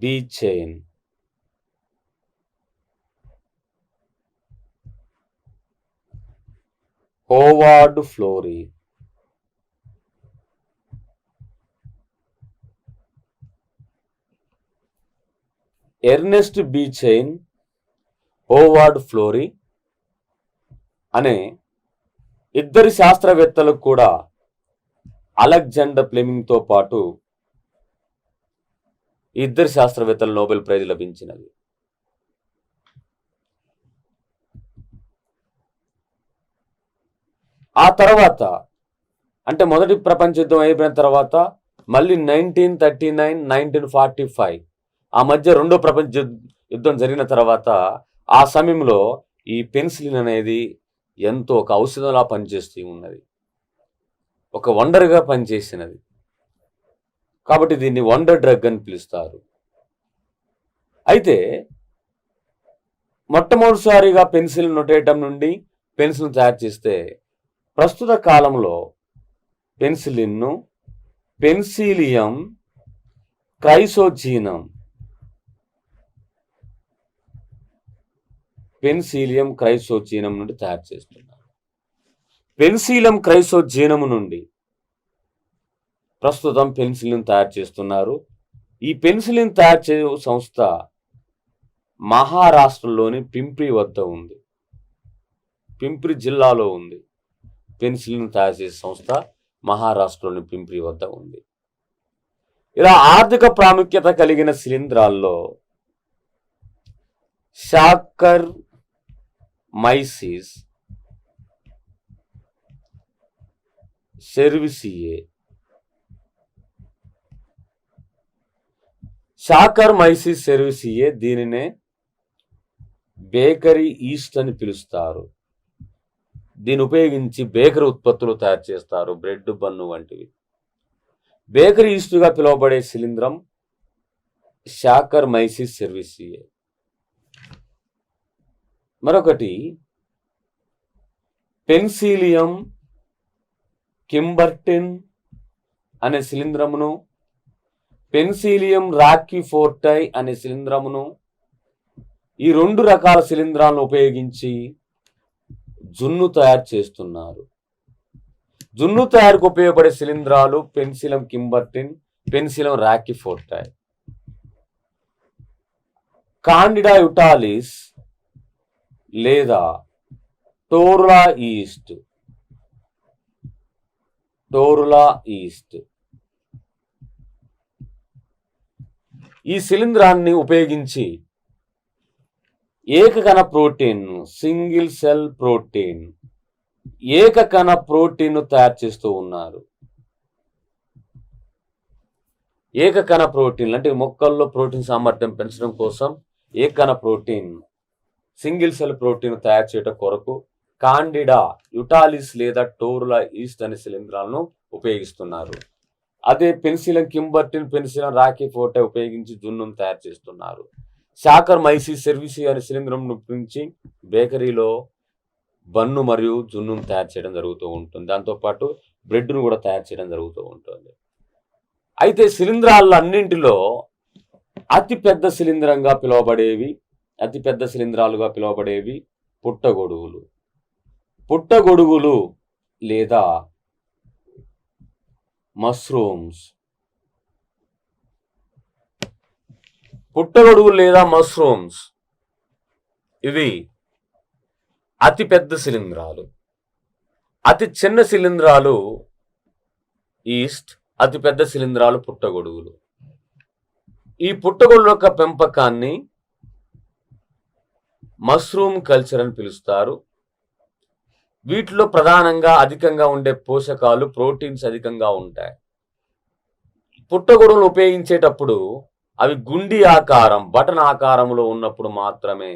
B Chain, Howard Florey, Ernest B Chain, Howard Florey అనే ఇద్దరు శాస్త్రవేత్తలకు కూడా అలెగ్జాండర్ ఫ్లెమింగ్తో పాటు ఇద్దరు శాస్త్రవేత్తలు నోబెల్ ప్రైజ్ లభించినది. ఆ తర్వాత అంటే మొదటి ప్రపంచ యుద్ధం అయిపోయిన తర్వాత మళ్ళీ 1939, 1945 ఆ మధ్య రెండో ప్రపంచ యుద్ధం జరిగిన తర్వాత ఆ సమయంలో ఈ పెన్సిలిన్ అనేది ఎంతో ఒక ఔషధంలా పనిచేస్తూ ఉన్నది, ఒక వండర్గా పనిచేసినది. కాబట్టి దీన్ని వండర్ డ్రగ్ అని పిలుస్తారు. అయితే మొట్టమొదటిసారిగా పెన్సిలిన్ నొటేటం నుండి పెన్సిలిన్ తయారు చేస్తే ప్రస్తుత కాలంలో పెన్సిలిన్ను పెన్సిలియం క్రైసోజీనం నుండి తయారు చేస్తున్నారు. పెన్సిలియం క్రైసోజీనం నుండి ప్రస్తుతం పెన్సిలిన్ తయారు చేస్తున్నారు. ఈ పెన్సిలిన్ తయారు చే సంస్థ మహారాష్ట్రలోని పింప్రి వద్ద ఉంది, పింప్రి జిల్లాలో ఉంది. పెన్సిలిన్ తయారు చేసే సంస్థ మహారాష్ట్రలోని పింప్రి వద్ద ఉంది. ఇలా ఆర్థిక ప్రాముఖ్యత కలిగిన శిలీంధ్రాల్లో షాకర్ మైసిస్ సెర్విసియే, షాకర్ మైసిస్ సెర్విసియే దీనినే బేకరీ ఈస్ట్ అని పిలుస్తారు. దీన్ని ఉపయోగించి బేకరీ ఉత్పత్తులు తయారు చేస్తారు, బ్రెడ్, బన్ను వంటివి. బేకరీ ఈస్ట్గా పిలువబడే శిలీంధ్రం షాకర్ మైసిస్ సెర్విసియే. మరొకటి పెన్సిలియం కింబర్టిన్ అనే శిలీంధ్రమును, పెన్సిలియం రాకీఫోర్టై అనే శిలీంధ్రమును, ఈ రెండు రకాల శిలీంధ్రాలను ఉపయోగించి జున్ను తయారు చేస్తున్నారు. జున్ను తయారుకు ఉపయోగపడే శిలీంధ్రాలు penicillium camemberti, penicillium roqueforti. Candida utilis లేదా టోరులా ఈస్ట్ ఈ శిలీంధ్రాన్ని ఉపయోగించి ఏకకణ ప్రోటీన్, సింగిల్ సెల్ ప్రోటీన్, ఏకకణ ప్రోటీన్ తయారు చేస్తూ ఉన్నారు. ఏకకణ ప్రోటీన్ అంటే మొక్కల్లో ప్రోటీన్ సామర్థ్యం పెంచడం కోసం ఏకకణ ప్రోటీన్, సింగిల్ సెల్ ప్రోటీన్ తయారు చేయడం కొరకు కాండిడా, యుటాలిస్ లేదా టోరులా ఈస్ట్ అనే శిలీంధ్రాలను ఉపయోగిస్తున్నారు. అదే పెన్సిలం, కింబర్టిన్ పెన్సిలం, రాకీ ఫోర్టే ఉపయోగించి జున్నును తయారు చేస్తున్నారు. శాకర్ మైసిస్ సెర్విసి అనే శిలీంధ్రం ఉపయోగించి బేకరీలో బన్ను మరియు జున్నును తయారు చేయడం జరుగుతూ ఉంటుంది. దాంతోపాటు బ్రెడ్ను కూడా తయారు చేయడం జరుగుతూ ఉంటుంది. అయితే శిలీంధ్రాల అన్నింటిలో అతిపెద్ద శిలీంధ్రాలుగా పిలువబడేవి పుట్టగొడుగులు. పుట్టగొడుగులు లేదా మష్రూమ్స్. పుట్టగొడుగులు లేదా మష్రూమ్స్ ఇవి అతిపెద్ద శిలీంధ్రాలు. అతి చిన్న శిలీంధ్రాలు ఈస్ట్, అతిపెద్ద శిలీంధ్రాలు పుట్టగొడుగులు. ఈ పుట్టగొడుగుల యొక్క పెంపకాన్ని మష్రూమ్ కల్చర్ అని పిలుస్తారు. వీటిలో ప్రధానంగా అధికంగా ఉండే పోషకాలు, ప్రోటీన్స్ అధికంగా ఉంటాయి. పుట్టగొడుగులు ఉపయోగించేటప్పుడు అవి గుండి ఆకారం, బటన్ ఆకారంలో ఉన్నప్పుడు మాత్రమే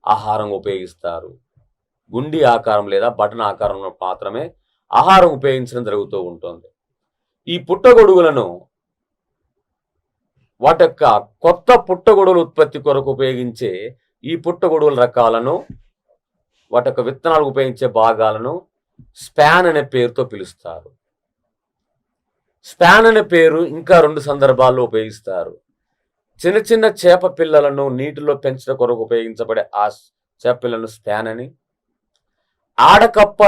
ఆహారం ఉపయోగిస్తారు. గుండి ఆకారం లేదా బటన్ ఆకారంలో మాత్రమే ఆహారం ఉపయోగించడం జరుగుతూ ఉంటుంది. ఈ పుట్టగొడుగులను వాటి యొక్క కొత్త పుట్టగొడుగుల ఉత్పత్తి కొరకు ఉపయోగించే ఈ పుట్టగొడుగుల రకాలను, వాటి యొక్క విత్తనాలకు ఉపయోగించే భాగాలను స్పాన్ అనే పేరుతో పిలుస్తారు. స్పాన్ అనే పేరు ఇంకా 2 సందర్భాల్లో ఉపయోగిస్తారు. చిన్న చిన్న చేప పిల్లలను నీటిలో పెంచడం కొరకు ఉపయోగించబడే ఆ చేప పిల్లలను స్పాన్ అని, ఆడకప్ప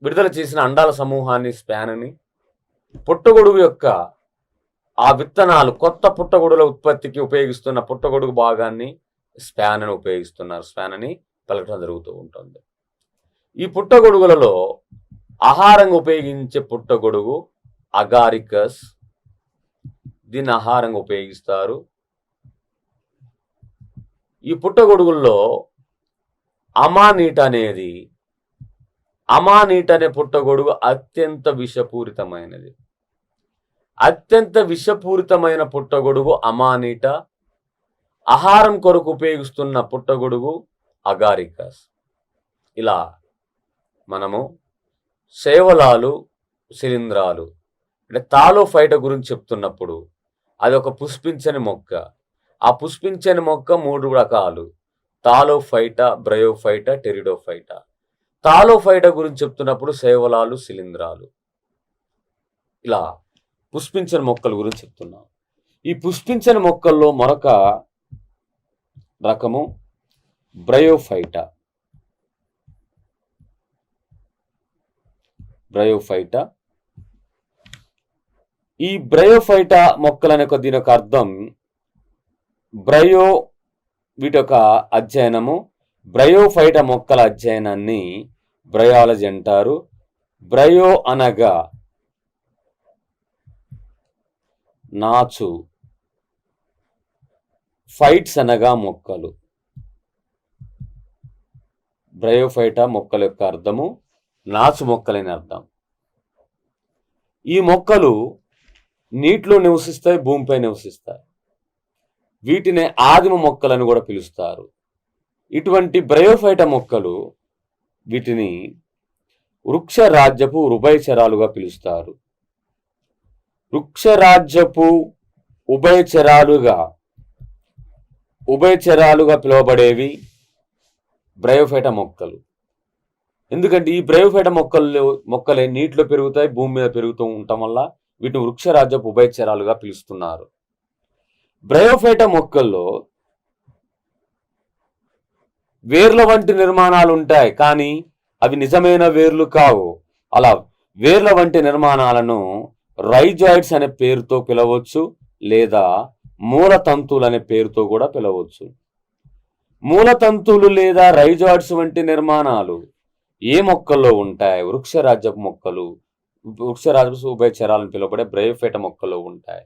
విడుదల చేసిన అండాల సమూహాన్ని స్పాన్ అని, పుట్టగొడుగు యొక్క ఆ విత్తనాలు కొత్త పుట్టగొడుగుల ఉత్పత్తికి ఉపయోగిస్తున్న పుట్టగొడుగు భాగాన్ని స్పాన్ అని ఉపయోగిస్తున్నారు. స్పాన్ అని పలకడం జరుగుతూ ఉంటుంది. ఈ పుట్టగొడుగులలో ఆహారంగా ఉపయోగించే పుట్టగొడుగు అగారికస్. దీన్ని ఆహారంగా ఉపయోగిస్తారు. ఈ పుట్టగొడుగుల్లో అమానీట్ అనే పుట్టగొడుగు అత్యంత విషపూరితమైనది. అత్యంత విషపూరితమైన పుట్టగొడుగు అమానీట. ఆహారం కొరకు ఉపయోగిస్తున్న పుట్టగొడుగు అగారికస్. ఇలా మనము శైవలాలు, శిలీంధ్రాలు అంటే థాలోఫైటా గురించి చెప్తున్నప్పుడు అది ఒక పుష్పించని మొక్క. ఆ పుష్పించని మొక్క 3 రకాలు: థాలోఫైటా, బ్రయోఫైటా, టెరిడోఫైటా. థాలోఫైటా గురించి చెప్తున్నప్పుడు శైవలాలు, శిలీంధ్రాలు. ఇలా పుష్పించని మొక్కల గురించి చెప్తున్నాం. ఈ పుష్పించని మొక్కల్లో మరొక రకము బ్రయోఫైటా. ఈ బ్రయోఫైటా మొక్కలనే దీని యొక్క అర్థం వీటి యొక్క అధ్యయనము. బ్రయోఫైటా మొక్కల అధ్యయనాన్ని బ్రయాలజీ అంటారు. బ్రయో అనగా నాచు, ఫైట్స్ అనగా మొక్కలు. బ్రయోఫైటా మొక్కల యొక్క అర్థము నాచు మొక్కలని అర్థం. ఈ మొక్కలు నీటిలో నివసిస్తాయి, భూమిపై నివసిస్తాయి. వీటిని ఆదిమ మొక్కలను కూడా పిలుస్తారు. ఇటువంటి బ్రయోఫైటా మొక్కలు వీటిని వృక్షరాజ్యపు ఉభయచరాలుగా పిలుస్తారు. వృక్షరాజ్యపు ఉభయచరాలుగా పిలువబడేవి బ్రయోఫైటా మొక్కలు. ఎందుకంటే ఈ బ్రయోఫైటా మొక్కలే నీటిలో పెరుగుతాయి, భూమి మీద పెరుగుతూ ఉండటం వల్ల వీటిని వృక్షరాజ్యపు ఉభయచరాలుగా పిలుస్తున్నారు. బ్రయోఫైటా మొక్కల్లో వేర్ల వంటి నిర్మాణాలు ఉంటాయి, కానీ అవి నిజమైన వేర్లు కావు. అలా వేర్ల వంటి నిర్మాణాలను రైజాయిడ్స్ అనే పేరుతో పిలవచ్చు, లేదా మూలతంతువులు అనే పేరుతో కూడా పిలవచ్చు. మూలతంతువులు లేదా రైజాయిడ్స్ వంటి నిర్మాణాలు ఏ మొక్కల్లో ఉంటాయి? వృక్షరాజ్యపు మొక్కలు, వృక్షరాజ్యపు ఉభయచరాలను పిలువబడే బ్రయోఫైటా మొక్కల్లో ఉంటాయి.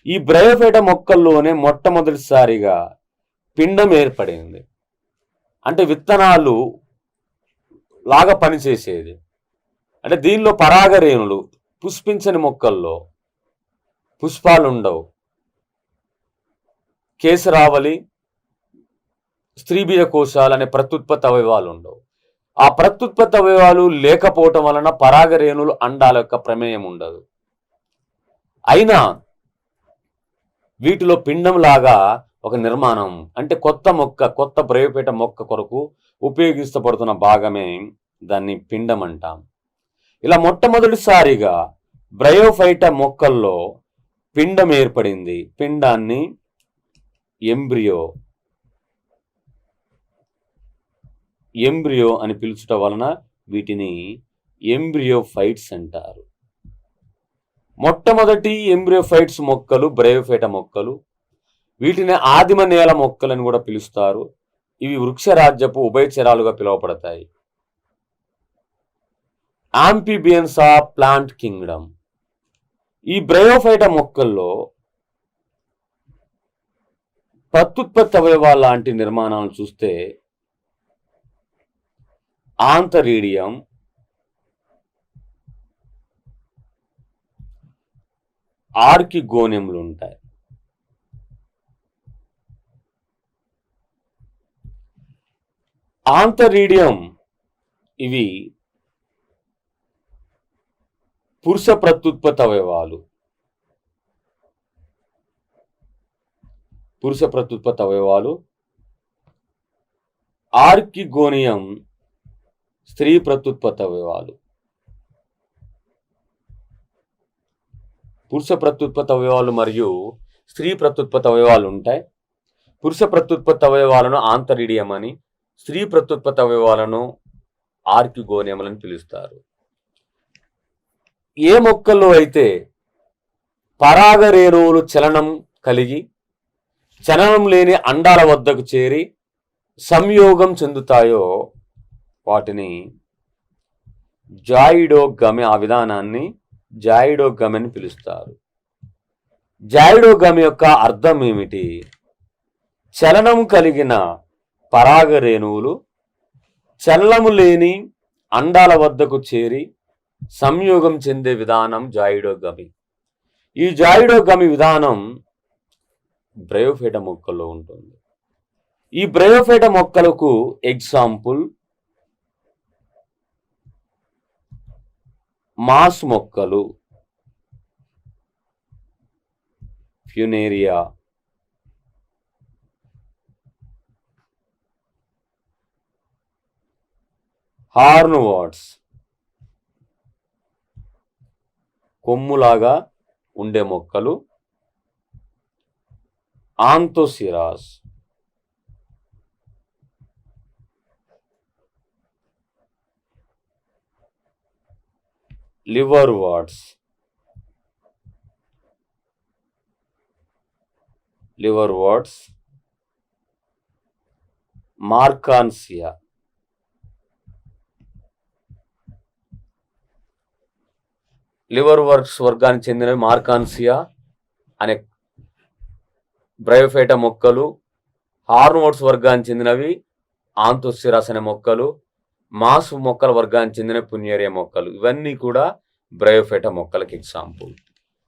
ఈ బ్రయోఫైటా మొక్కల్లోనే మొట్టమొదటిసారిగా పిండం ఏర్పడింది. అంటే విత్తనాలు లాగా పనిచేసేది. అంటే దీనిలో పరాగరేణులు, పుష్పించని మొక్కల్లో పుష్పాలు ఉండవు, కేసరావళి, స్త్రీబీజ కోశాలు అనే ప్రత్యుత్పత్తి అవయవాలు ఉండవు. ఆ ప్రత్యుత్పత్తి అవయవాలు లేకపోవటం వలన పరాగరేణులు అండాల యొక్క ప్రమేయం ఉండదు. అయినా వీటిలో పిండంలాగా ఒక నిర్మాణం, అంటే కొత్త బ్రయోఫైటా మొక్క కొరకు ఉపయోగించబడుతున్న భాగమే దాన్ని పిండం అంటాం. ఇలా మొట్టమొదటిసారిగా బ్రయోఫైటా మొక్కల్లో పిండం ఏర్పడింది. పిండాన్ని ఎంబ్రియో అని పిలుచుట వలన వీటిని ఎంబ్రియోఫైట్స్ అంటారు. మొట్టమొదటి ఎంబ్రియోఫైట్స్ మొక్కలు బ్రయోఫైటా మొక్కలు. వీటిని ఆదిమ నేల మొక్కలని కూడా పిలుస్తారు. ఇవి వృక్షరాజ్యపు ఉభయచరాలుగా పిలువబడతాయి. Amphibians of plant Kingdom. ఈ బ్రయోఫైటా మొక్కల్లో ప్రత్యుత్పత్తి అవయవాల లాంటి నిర్మాణాలను చూస్తే ఆంతరీడియం, ఆర్కిగోనియంలు ఉంటాయి. ఆంతరీడియం ఇవి పురుష ప్రత్యుత్పత్తి అవయవాలు. ఆర్కిగోనియం స్త్రీ ప్రత్యుత్పత్తి అవయవాలు. పురుష ప్రత్యుత్పత్తి అవయవాలు మరియు స్త్రీ ప్రత్యుత్పత్తి అవయవాలు ఉంటాయి. పురుష ప్రత్యుత్పత్తి అవయవాలను ఆంతరీడియం అని, స్త్రీ ప్రత్యుత్పత్తి అవయవాలను ఆర్కిగోనియం అని పిలుస్తారు. ఏ మొక్కల్లో అయితే పరాగరేణువులు చలనం కలిగి చలనం లేని అండాల వద్దకు చేరి సంయోగం చెందుతాయో వాటిని జాయిడోగమి, ఆ విధానాన్ని జాయిడోగమి అని పిలుస్తారు. జాయిడోగమి యొక్క అర్థం ఏమిటి? చలనం కలిగిన పరాగరేణువులు చలనము లేని అండాల వద్దకు చేరి సంయోగం చెందే విధానం జాయిడోగమి. ఈ జాయిడోగమి విధానం బ్రయోఫైటా మొక్కల్లో ఉంటుంది. ఈ బ్రయోఫైటా మొక్కలకు ఎగ్జాంపుల్ మాస్ మొక్కలు, ఫ్యూనేరియా, హార్న్వార్డ్స్, కొమ్ములాగా ఉండే మొక్కలు, ఆంతోసిరాస్, లివర్వార్డ్స్, మార్కాన్సియా, లివర్వర్డ్స్ వర్గానికి చెందినవి మార్కాన్సియా అనే బ్రయోఫైటా మొక్కలు. హార్న్వార్డ్స్ వర్గానికి చెందినవి ఆంతోసిరాస్ అనే మొక్కలు. మాస్ మొక్కల వర్గానికి చెందిన పున్యేరియా మొక్కలు. ఇవన్నీ కూడా బ్రయోఫైటా మొక్కలకి ఎగ్జాంపుల్.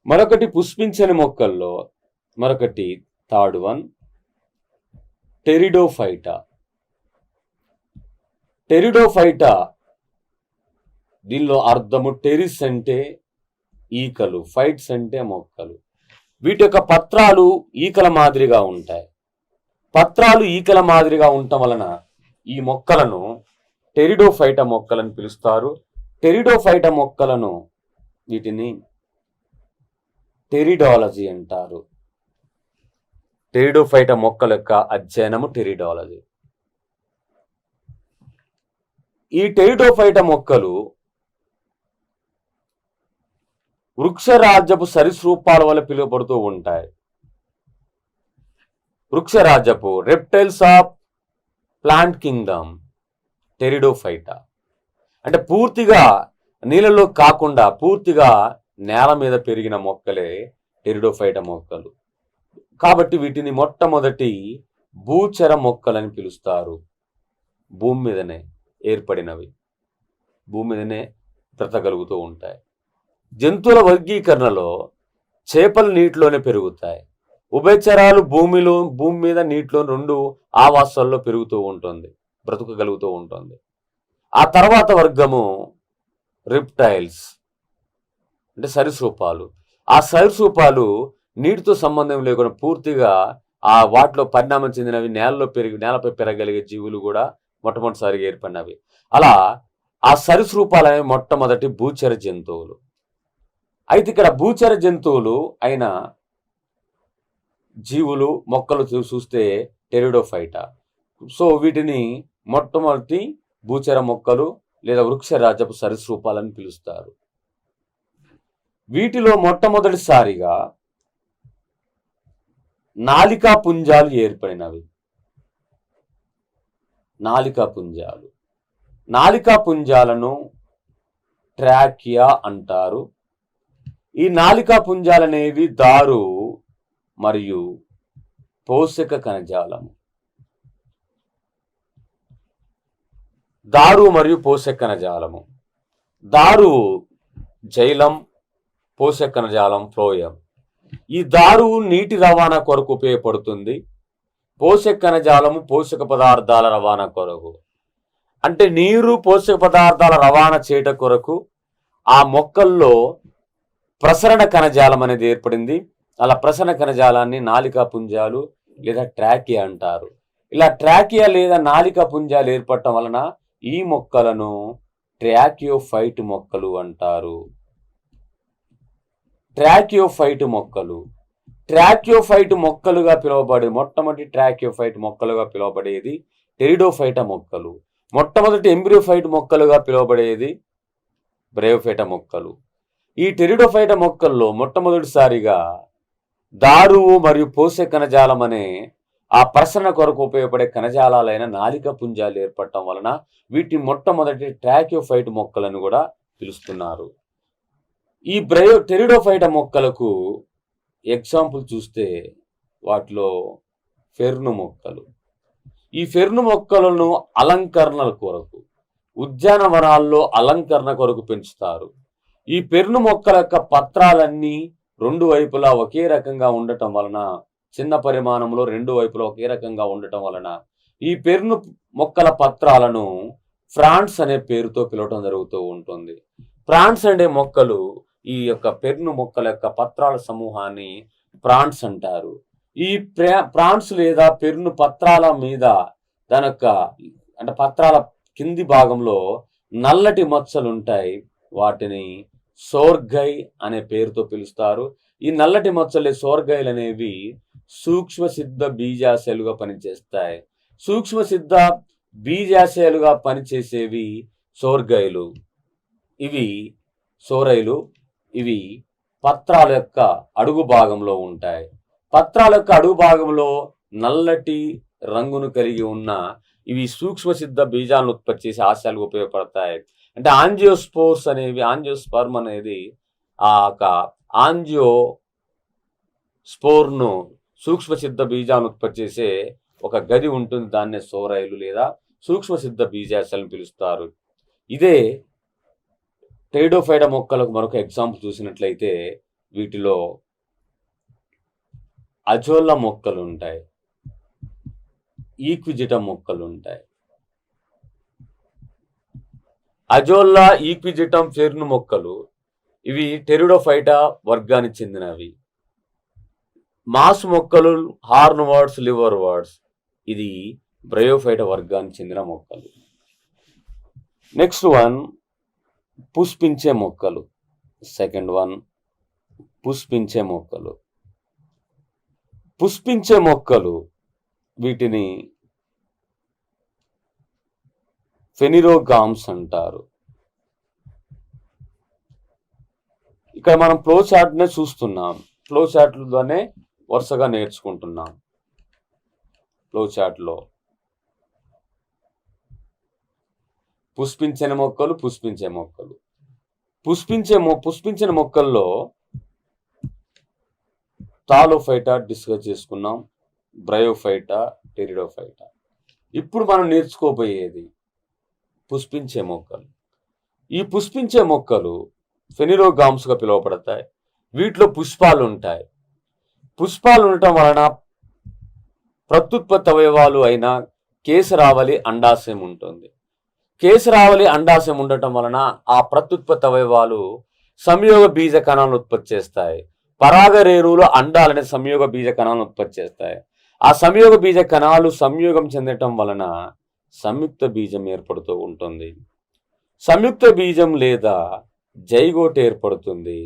మరొకటి పుష్పించని మొక్కల్లో మరొకటి థర్డ్ వన్ టెరిడోఫైటా. దీనిలో అర్థము టెరిస్ అంటే ఈకలు, ఫైట్స్ అంటే మొక్కలు. వీటి యొక్క పత్రాలు ఈకల మాదిరిగా ఉంటాయి. పత్రాలు ఈకల మాదిరిగా ఉండటం వలన ఈ మొక్కలను టెరిడోఫైటా మొక్కలని పిలుస్తారు. టెరిడోఫైటా మొక్కలను వీటిని టెరిడాలజీ అంటారు. టెరిడోఫైటా మొక్కల యొక్క అధ్యయనము టెరిడాలజీ. ఈ టెరిడోఫైటా మొక్కలు వృక్షరాజ్యపు సరీసృపాల వల్ల పిలువబడుతూ ఉంటాయి. వృక్షరాజ్యపు reptiles of plant kingdom pteridophyta. అంటే పూర్తిగా నీళ్ళలో కాకుండా పూర్తిగా నేల మీద పెరిగిన మొక్కలే టెరిడోఫైటా మొక్కలు. కాబట్టి వీటిని మొట్టమొదటి భూచర మొక్కలని పిలుస్తారు. భూమి మీదనే ఏర్పడినవి, భూమి మీదనే బ్రతకగలుగుతూ ఉంటాయి. జంతువుల వర్గీకరణలో చేపలు నీటిలోనే పెరుగుతాయి. ఉభయచరాలు భూమి మీద నీటిలో రెండు ఆవాసాల్లో పెరుగుతూ ఉంటుంది, బ్రతకగలుగుతూ ఉంటుంది. ఆ తర్వాత వర్గము రిప్టైల్స్, అంటే సరీసృపాలు. ఆ సరీసృపాలు నీటితో సంబంధం లేకుండా పూర్తిగా ఆ వాటిలో పరిణామం చెందినవి, నేలపై పెరగలిగే జీవులు కూడా మొట్టమొదటిసారిగా ఏర్పడినవి. అలా ఆ సరీసృపాలు అనేవి మొట్టమొదటి భూచర జంతువులు. అయితే ఇక్కడ భూచర జంతువులు అయిన జీవులు, మొక్కలు చూస్తే టెరిడోఫైటా. సో వీటిని మొట్టమొదటి భూచర మొక్కలు లేదా వృక్షరాజపు సరీసృపాలని పిలుస్తారు. వీటిలో మొట్టమొదటిసారిగా నాలికా పుంజాలు ఏర్పడినవి. నాలికా పుంజాలను ట్రాకియా అంటారు. ఈ నాలికా పుంజాలనేవి దారు మరియు పోషక కణజాలము. దారు జైలం, పోషక కణజాలం ఫ్లోయం. ఈ దారు నీటి రవాణా కొరకు ఉపయోగపడుతుంది. పోషక కణజాలము పోషక పదార్థాల రవాణా కొరకు, అంటే నీరు పోషక పదార్థాల రవాణా చేయట కొరకు ఆ మొక్కల్లో ప్రసరణ కణజాలం అనేది ఏర్పడింది. అలా ప్రసరణ కణజాలాన్ని నాలికా పుంజాలు లేదా ట్రాకియా అంటారు. ఇలా ట్రాకియా లేదా నాలికా పుంజాలు ఏర్పడటం వలన ఈ మొక్కలను ట్రాకియోఫైట్ మొక్కలు అంటారు. ట్రాకియోఫైట్ మొక్కలుగా పిలువబడే మొట్టమొదటి ట్రాకియోఫైట్ మొక్కలుగా పిలువబడేది టెరిడోఫైటా మొక్కలు. మొట్టమొదటి ఎంబ్రియోఫైట్ మొక్కలుగా పిలువబడేది బ్రయోఫైటా మొక్కలు. ఈ టెరిడోఫైటా మొక్కల్లో మొట్టమొదటిసారిగా దారువు మరియు పోషక కణజాలం అనే ఆ ప్రసరణ కొరకు ఉపయోగపడే కణజాలాలైన నాలికా పుంజాలు ఏర్పడటం వలన వీటిని మొట్టమొదటి ట్రాకియోఫైట్ మొక్కలను కూడా పిలుస్తున్నారు. ఈ టెరిడోఫైటా మొక్కలకు ఎగ్జాంపుల్ చూస్తే వాటిలో ఫెర్ను మొక్కలు. ఈ ఫెర్ను మొక్కలను అలంకరణల కొరకు, ఉద్యానవనాల్లో అలంకరణ కొరకు పెంచుతారు. ఈ ఫెర్ను మొక్కల యొక్క పత్రాలన్నీ రెండు వైపులా ఒకే రకంగా ఉండటం వలన, చిన్న పరిమాణంలో రెండు వైపులా ఒకే రకంగా ఉండటం వలన ఈ ఫెర్ను మొక్కల పత్రాలను ఫ్రాన్స్ అనే పేరుతో పిలవటం జరుగుతూ ఉంటుంది. ఫ్రాన్స్ అనే మొక్కలు ఈ యొక్క ఫెర్ను మొక్కల యొక్క పత్రాల సమూహాన్ని ఫ్రాన్స్ అంటారు. ఈ ఫ్రాన్స్ లేదా ఫెర్ను పత్రాల మీద దాని యొక్క అంటే పత్రాల కింది భాగంలో నల్లటి మచ్చలు ఉంటాయి. వాటిని సోర్గై అనే పేరుతో పిలుస్తారు. ఈ నల్లటి మచ్చలే సోర్గైలు అనేవి సూక్ష్మ సిద్ధ బీజాశయాలుగా పనిచేస్తాయి. సూక్ష్మ సిద్ధ బీజాశయాలుగా పనిచేసేవి సోర్గైలు. ఇవి పత్రాల యొక్క అడుగు భాగంలో ఉంటాయి. పత్రాల యొక్క అడుగు భాగంలో నల్లటి రంగును కలిగి ఉన్న ఇవి సూక్ష్మ సిద్ధ బీజాలను ఉత్పత్తి చేసే ఆశయాలకు ఉపయోగపడతాయి. అంటే ఆంజియోస్పోర్స్ అనేవి, ఆంజియోస్పర్మ్ అనేది ఆ యొక్క ఆంజియోస్పోర్ను సూక్ష్మ సిద్ధ బీజాలను ఉత్పత్తి చేసే ఒక గది ఉంటుంది. దాన్నే సోరైలు లేదా సూక్ష్మ సిద్ధ బీజాశయాలను పిలుస్తారు. ఇదే టెరిడోఫైటా మొక్కలకు మరొక ఎగ్జాంపుల్ చూసినట్లయితే వీటిలో అజోలా మొక్కలు ఉంటాయి, ఈక్విజిటా మొక్కలు ఉంటాయి. అజోలా, ఈక్విజిటం, ఫెర్ను మొక్కలు ఇవి టెరిడోఫైటా వర్గానికి చెందినవి. మాస్ మొక్కలు హార్న్ వర్డ్స్, లివర్ వర్డ్స్ ఇది బ్రయోఫైటా వర్గానికి చెందిన మొక్కలు. నెక్స్ట్ వన్ పుష్పించే మొక్కలు. సెకండ్ వన్ పుష్పించే మొక్కలు. పుష్పించే మొక్కలు వీటిని ఫెనిరోగామ్స్ అంటారు. ఇక్కడ మనం ఫ్లో చార్ట్నే చూస్తున్నాం. ఫ్లో చార్ట్లోనే వరుసగా నేర్చుకుంటున్నాం. ఫ్లో చార్ట్లో పుష్పించని మొక్కలు, పుష్పించిన మొక్కల్లో థాలోఫైటా డిస్కస్ చేసుకున్నాం, బ్రయోఫైటా, టెరిడోఫైటా. ఇప్పుడు మనం నేర్చుకోబోయేది పుష్పించే మొక్కలు. ఈ పుష్పించే మొక్కలు ఫెనిరోగామ్స్గా పిలువబడతాయి. వీటిలో పుష్పాలు ఉంటాయి. పుష్పాలు ఉండటం వలన ప్రత్యుత్పత్తి అవయవాలు అయిన కేసరావళి, అండాశయం ఉంటుంది. కేసరావళి అండాశయం ఉండటం వలన ఆ ప్రత్యుత్పత్తి అవయవాలు సంయోగ బీజ కణాలను ఉత్పత్తి చేస్తాయి. పరాగ రేణువులు అండాలనే సంయోగ బీజ కణాలను ఉత్పత్తి చేస్తాయి. ఆ సంయోగ బీజ కణాలు సంయోగం చెందటం వలన సంయుక్త బీజం ఏర్పడుతూ ఉంటుంది. సంయుక్త బీజం లేదా జైగోట్ ఏర్పడుతుంది.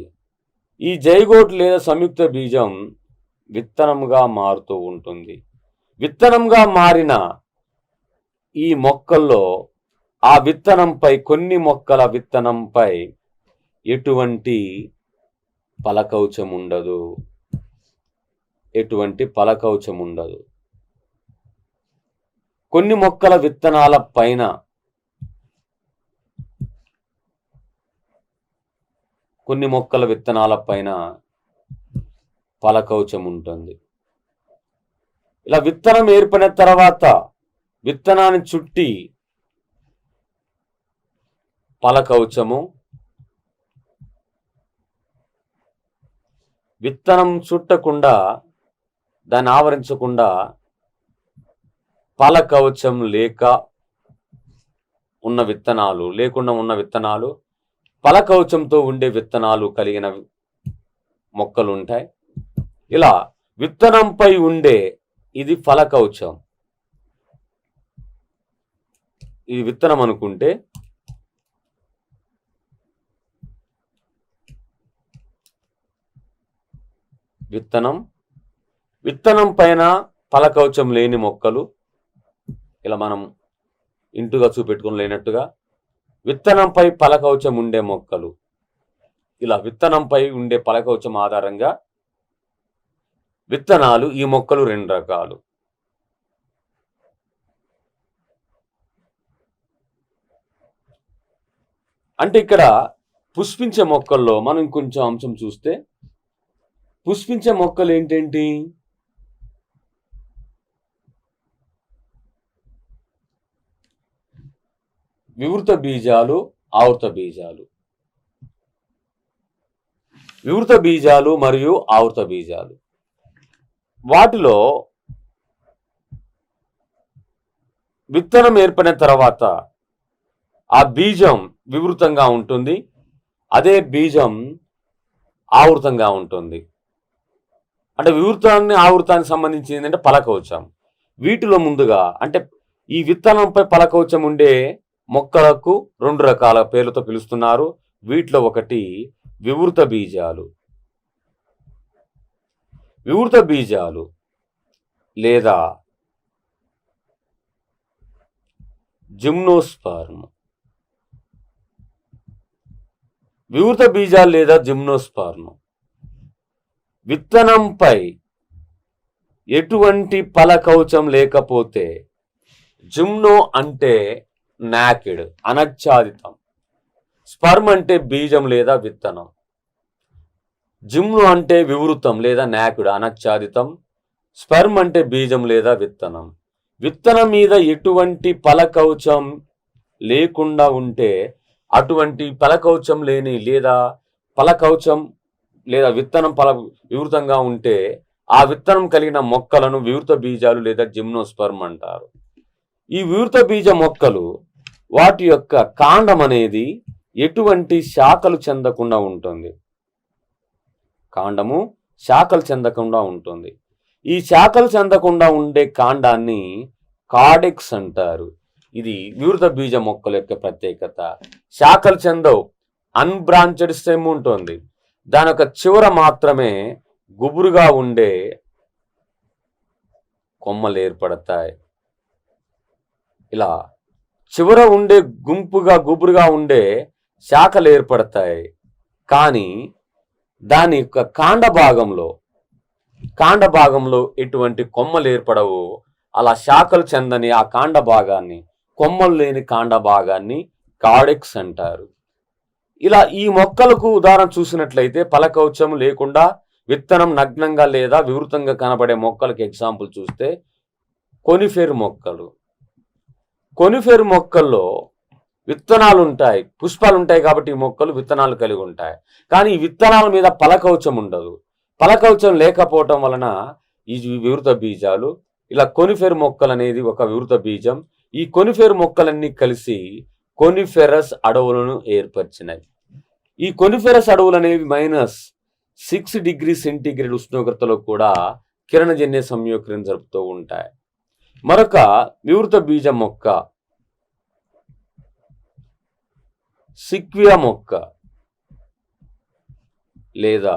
ఈ జైగోట్ లేదా సంయుక్త బీజం విత్తనంగా మారుతూ ఉంటుంది. విత్తనంగా మారిన ఈ మొక్కల్లో ఆ విత్తనంపై కొన్ని మొక్కల విత్తనంపై ఎటువంటి ఫలకవచం ఉండదు. కొన్ని మొక్కల విత్తనాల పైన ఫలకవచం ఉంటుంది. ఇలా విత్తనం ఏర్పడిన తర్వాత విత్తనాన్ని చుట్టి ఫలకవచము, విత్తనం చుట్టకుండా దాన్ని ఆవరించకుండా ఫలకవచం లేకుండా ఉన్న విత్తనాలు, ఫలకవచంతో ఉండే విత్తనాలు కలిగిన మొక్కలు ఉంటాయి. ఇలా విత్తనంపై ఉండే ఇది ఫలకవచం. ఇది విత్తనం అనుకుంటే విత్తనం పైన ఫలకవచం లేని మొక్కలు, ఇలా మనం ఇంటుగా చూపెట్టుకుని లేనట్టుగా విత్తనంపై ఫలకవచం ఉండే మొక్కలు. ఇలా విత్తనంపై ఉండే ఫలకవచం ఆధారంగా విత్తనాలు, ఈ మొక్కలు 2 రకాలు. అంటే ఇక్కడ పుష్పించే మొక్కల్లో మనం ఇంకొంచెం అంశం చూస్తే, పుష్పించే మొక్కలు ఏంటేంటి? వివృత బీజాలు, ఆవృత బీజాలు. వివృత బీజాలు మరియు ఆవృత బీజాలు. వాటిలో విత్తనం ఏర్పడిన తర్వాత ఆ బీజం వివృతంగా ఉంటుంది, అదే బీజం ఆవృతంగా ఉంటుంది. అంటే వివృతాన్ని ఆవృతానికి సంబంధించి ఏంటంటే ఫలకవచం. వీటిలో ముందుగా అంటే ఈ విత్తనంపై ఫలకవచం ఉండే మొక్కలకు 2 రకాల పేర్లతో పిలుస్తున్నారు. వీటిలో ఒకటి వివృత బీజాలు లేదా జిమ్నోస్పర్మ్. వివృత బీజాలు లేదా జిమ్నోస్పర్మ్ విత్తనంపై ఎటువంటి ఫలకవచం లేకపోతే, జిమ్నో అంటే నాకిడ్, అనచ్ఛాదితం. స్పర్మ్ అంటే బీజం లేదా విత్తనం. జిమ్నో అంటే వివృతం లేదా నాకిడ్, అనచ్ఛాదితం. స్పర్మ్ అంటే బీజం లేదా విత్తనం. విత్తనం మీద ఎటువంటి ఫలకవచం లేకుండా ఉంటే, అటువంటి ఫలకవచం లేని లేదా ఫలకవచం లేదా విత్తనం వివృతంగా ఉంటే ఆ విత్తనం కలిగిన మొక్కలను వివృత బీజాలు లేదా జిమ్నోస్పర్మ్ అంటారు. ఈ వివృత బీజ మొక్కలు వాటి యొక్క కాండం అనేది ఎటువంటి శాఖలు చెందకుండా ఉంటుంది. కాండము శాఖలు చెందకుండా ఉంటుంది. ఈ శాఖలు చెందకుండా ఉండే కాండాన్ని కార్డెక్స్ అంటారు. ఇది వివృత బీజ మొక్కల యొక్క ప్రత్యేకత. శాఖలు చెందవు, అన్బ్రాంచెడ్ స్టెమ్ ఉంటుంది. దాని యొక్క చివర మాత్రమే గుబురుగా ఉండే కొమ్మలు ఏర్పడతాయి. ఇలా చివర ఉండే గుబురుగా ఉండే శాఖలు ఏర్పడతాయి. కానీ దాని యొక్క కాండ భాగంలో ఎటువంటి కొమ్మలు ఏర్పడవు. అలా శాఖలు చెందని ఆ కాండ భాగాన్ని, కొమ్మలు లేని కాండ భాగాన్ని కార్డెక్స్ అంటారు. ఇలా ఈ మొక్కలకు ఉదాహరణ చూసినట్లయితే ఫలకవచం లేకుండా విత్తనం నగ్నంగా లేదా వివృతంగా కనబడే మొక్కలకు ఎగ్జాంపుల్ చూస్తే కొనిఫెర్ మొక్కలు. కొనిఫెర్ మొక్కల్లో విత్తనాలు ఉంటాయి, పుష్పాలు ఉంటాయి. కాబట్టి ఈ మొక్కలు విత్తనాలు కలిగి ఉంటాయి. కానీ ఈ విత్తనాల మీద ఫలకవచం ఉండదు. ఫలకవచం లేకపోవటం వలన ఈ వివృత బీజాలు. ఇలా కొనిఫెర్ మొక్కలు అనేది ఒక వివృత బీజం. ఈ కొనిఫెర్ మొక్కలన్నీ కలిసి కొనిఫెరస్ అడవులను ఏర్పరిచినవి. ఈ కొనిఫెరస్ అడవులు అనేవి -6 డిగ్రీ సెంటీగ్రేడ్ ఉష్ణోగ్రతలో కూడా కిరణజన్య సంయోగక్రియ జరుపుతూ ఉంటాయి. మరొక వివృత బీజ మొక్క సిక్వియా మొక్క లేదా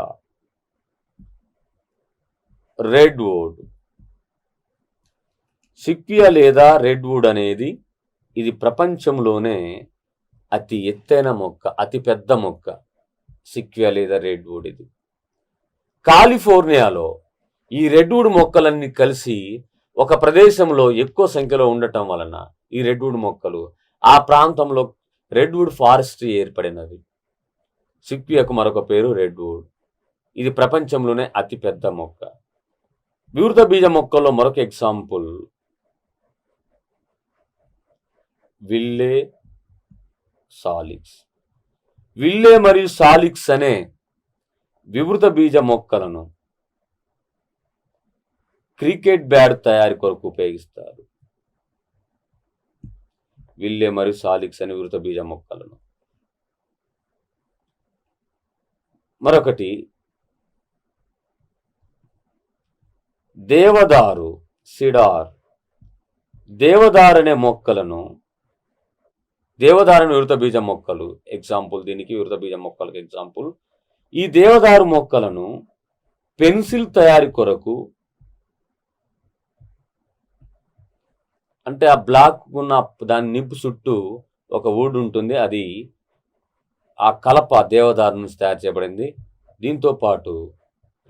రెడ్ వుడ్. సిక్వియా లేదా రెడ్ వుడ్ అనేది ఇది ప్రపంచంలోనే అతి ఎత్తైన మొక్క, అతి పెద్ద మొక్క. సిక్వియా లేదా రెడ్ వుడ్ ఇది కాలిఫోర్నియాలో ఈ రెడ్ వుడ్ మొక్కలన్నీ కలిసి ఒక ప్రదేశంలో ఎక్కువ సంఖ్యలో ఉండటం వలన ఈ రెడ్ వుడ్ మొక్కలు ఆ ప్రాంతంలో రెడ్ వుడ్ ఫారెస్ట్రీ ఏర్పడినది. సిక్వియాకు మరొక పేరు రెడ్ వుడ్. ఇది ప్రపంచంలోనే అతి పెద్ద మొక్క. వివృత బీజ మొక్కల్లో మరొక ఎగ్జాంపుల్ విల్లే సాలిక్స్. విల్లే మరియు సాలిక్స్ అనే వివృత బీజ మొక్కలను క్రికెట్ బ్యాట్ తయారీ కొరకు ఉపయోగిస్తారు. విల్లే మరియు సాలిక్స్ అనే వివృత బీజ మొక్కలను. మరొకటి దేవదారు, సిడార్. దేవదారు అనే మొక్కలను, దేవదారు వివృత బీజ మొక్కలు ఎగ్జాంపుల్, దీనికి వివృత బీజ మొక్కలకు ఎగ్జాంపుల్. ఈ దేవదారు మొక్కలను పెన్సిల్ తయారీ కొరకు, అంటే ఆ బ్లాక్ ఉన్న దాని నింపు చుట్టూ ఒక వుడ్ ఉంటుంది, అది ఆ కలప దేవదారు నుంచి తయారు చేయబడింది. దీంతో పాటు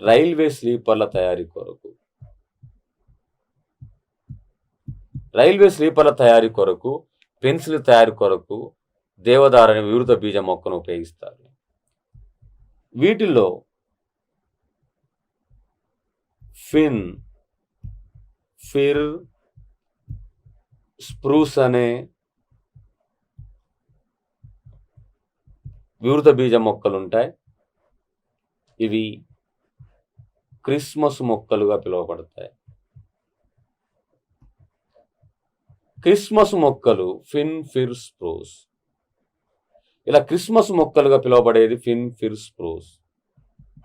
రైల్వే స్లీపర్ల తయారీ కొరకు, పెన్సిల్ తయారీ కొరకు దేవదారు అనే వివృత బీజ మొక్కను ఉపయోగిస్తారు. వీటిల్లో ఫిన్, ఫిర్, స్ప్రూస్ అనే వివృత బీజ మొక్కలు ఉంటాయి. ఇవి క్రిస్మస్ మొక్కలుగా పిలువబడతాయి. క్రిస్మస్ మొక్కలు ఫిన్, ఫిర్, స్ప్రూస్. ఇలా క్రిస్మస్ మొక్కలుగా పిలువబడేది ఫిన్, ఫిర్, స్ప్రూస్.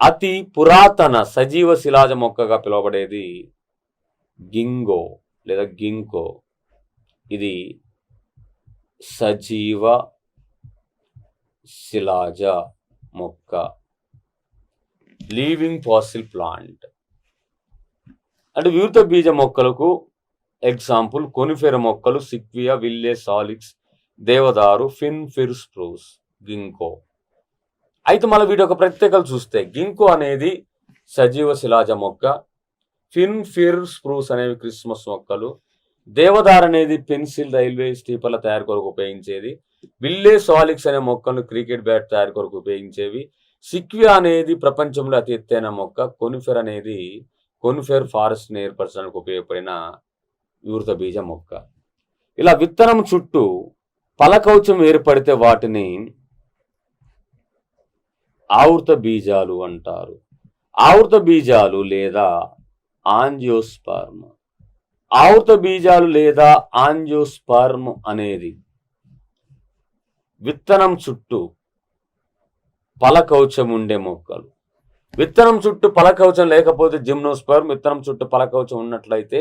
అతి పురాతన సజీవ శిలాజ మొక్కగా పిలువబడేది గింగో లేదా గింకో. ఇది సజీవ శిలాజ మొక్క, లివింగ్ ఫాసిల్ ప్లాంట్. అంటే వివృత బీజ మొక్కలకు ఎగ్జాంపుల్ కొనిఫెర మొక్కలు సిక్వియా, విల్లే, సాలిక్స్, దేవదారు, ఫిన్, ఫిర్, స్ప్రూస్, గింకో. అయితే మళ్ళీ వీటి యొక్క ప్రత్యేకలు చూస్తే గింకో అనేది సజీవ శిలాజ మొక్క, ఫిన్, ఫిర్, స్ప్రూస్ అనేవి క్రిస్మస్ మొక్కలు, దేవదారు అనేది పెన్సిల్, రైల్వే స్టీపర్ల తయారు కొరకు ఉపయోగించేది, విల్లే, సాలిక్స్ అనే మొక్కలను క్రికెట్ బ్యాట్ తయారు కొరకు ఉపయోగించేవి, సిక్వియా అనేది ప్రపంచంలో అతి ఎత్తైన మొక్క, కొనిఫెర్ అనేది కొనిఫెర్ ఫారెస్ట్ని ఏర్పరచడానికి ఉపయోగపడిన వివృత బీజ మొక్క. ఇలా విత్తనం చుట్టూ పలకవచం ఏర్పడితే వాటిని ఆవృత బీజాలు అంటారు. ఆవృత బీజాలు లేదా ఆంజియోస్పర్మ్. ఆవృత బీజాలు లేదా ఆంజియోస్పర్మ్ అనేది విత్తనం చుట్టూ పలకవచం ఉండే మొక్కలు. విత్తనం చుట్టూ పలకవచం లేకపోతే జిమ్నోస్పర్మ్, విత్తనం చుట్టూ పలకవచం ఉన్నట్లయితే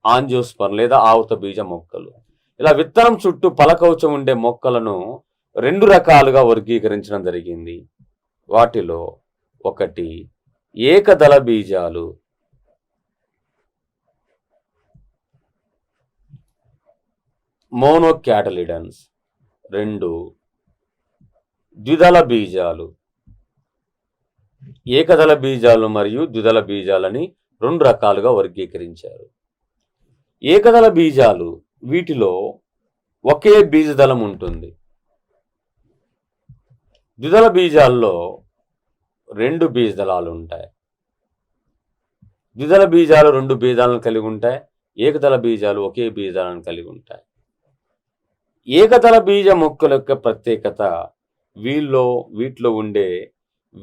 ఆంజియోస్పర్మ్ లేదా ఆవృత బీజ మొక్కలు. ఇలా విత్తనం చుట్టూ పలకవచం ఉండే మొక్కలను 2 రకాలుగా వర్గీకరించడం జరిగింది. వాటిలో ఒకటి ఏకదళ బీజాలు, మోనోక్యాటలిడన్స్. 2 ద్విదళ బీజాలు. ఏకదళ బీజాలు మరియు ద్విదళ బీజాలని 2 రకాలుగా వర్గీకరించారు. ఏకదళ బీజాలు, వీటిలో ఒకే బీజదళం ఉంటుంది. ద్విదళ బీజాల్లో 2 బీజదళాలు ఉంటాయి. ద్విదళ బీజాలు 2 బీజాలను కలిగి ఉంటాయి. ఏకదళ బీజాలు ఒకే బీజాలను కలిగి ఉంటాయి. ఏకదళ బీజ మొక్కల యొక్క ప్రత్యేకత వీటిలో ఉండే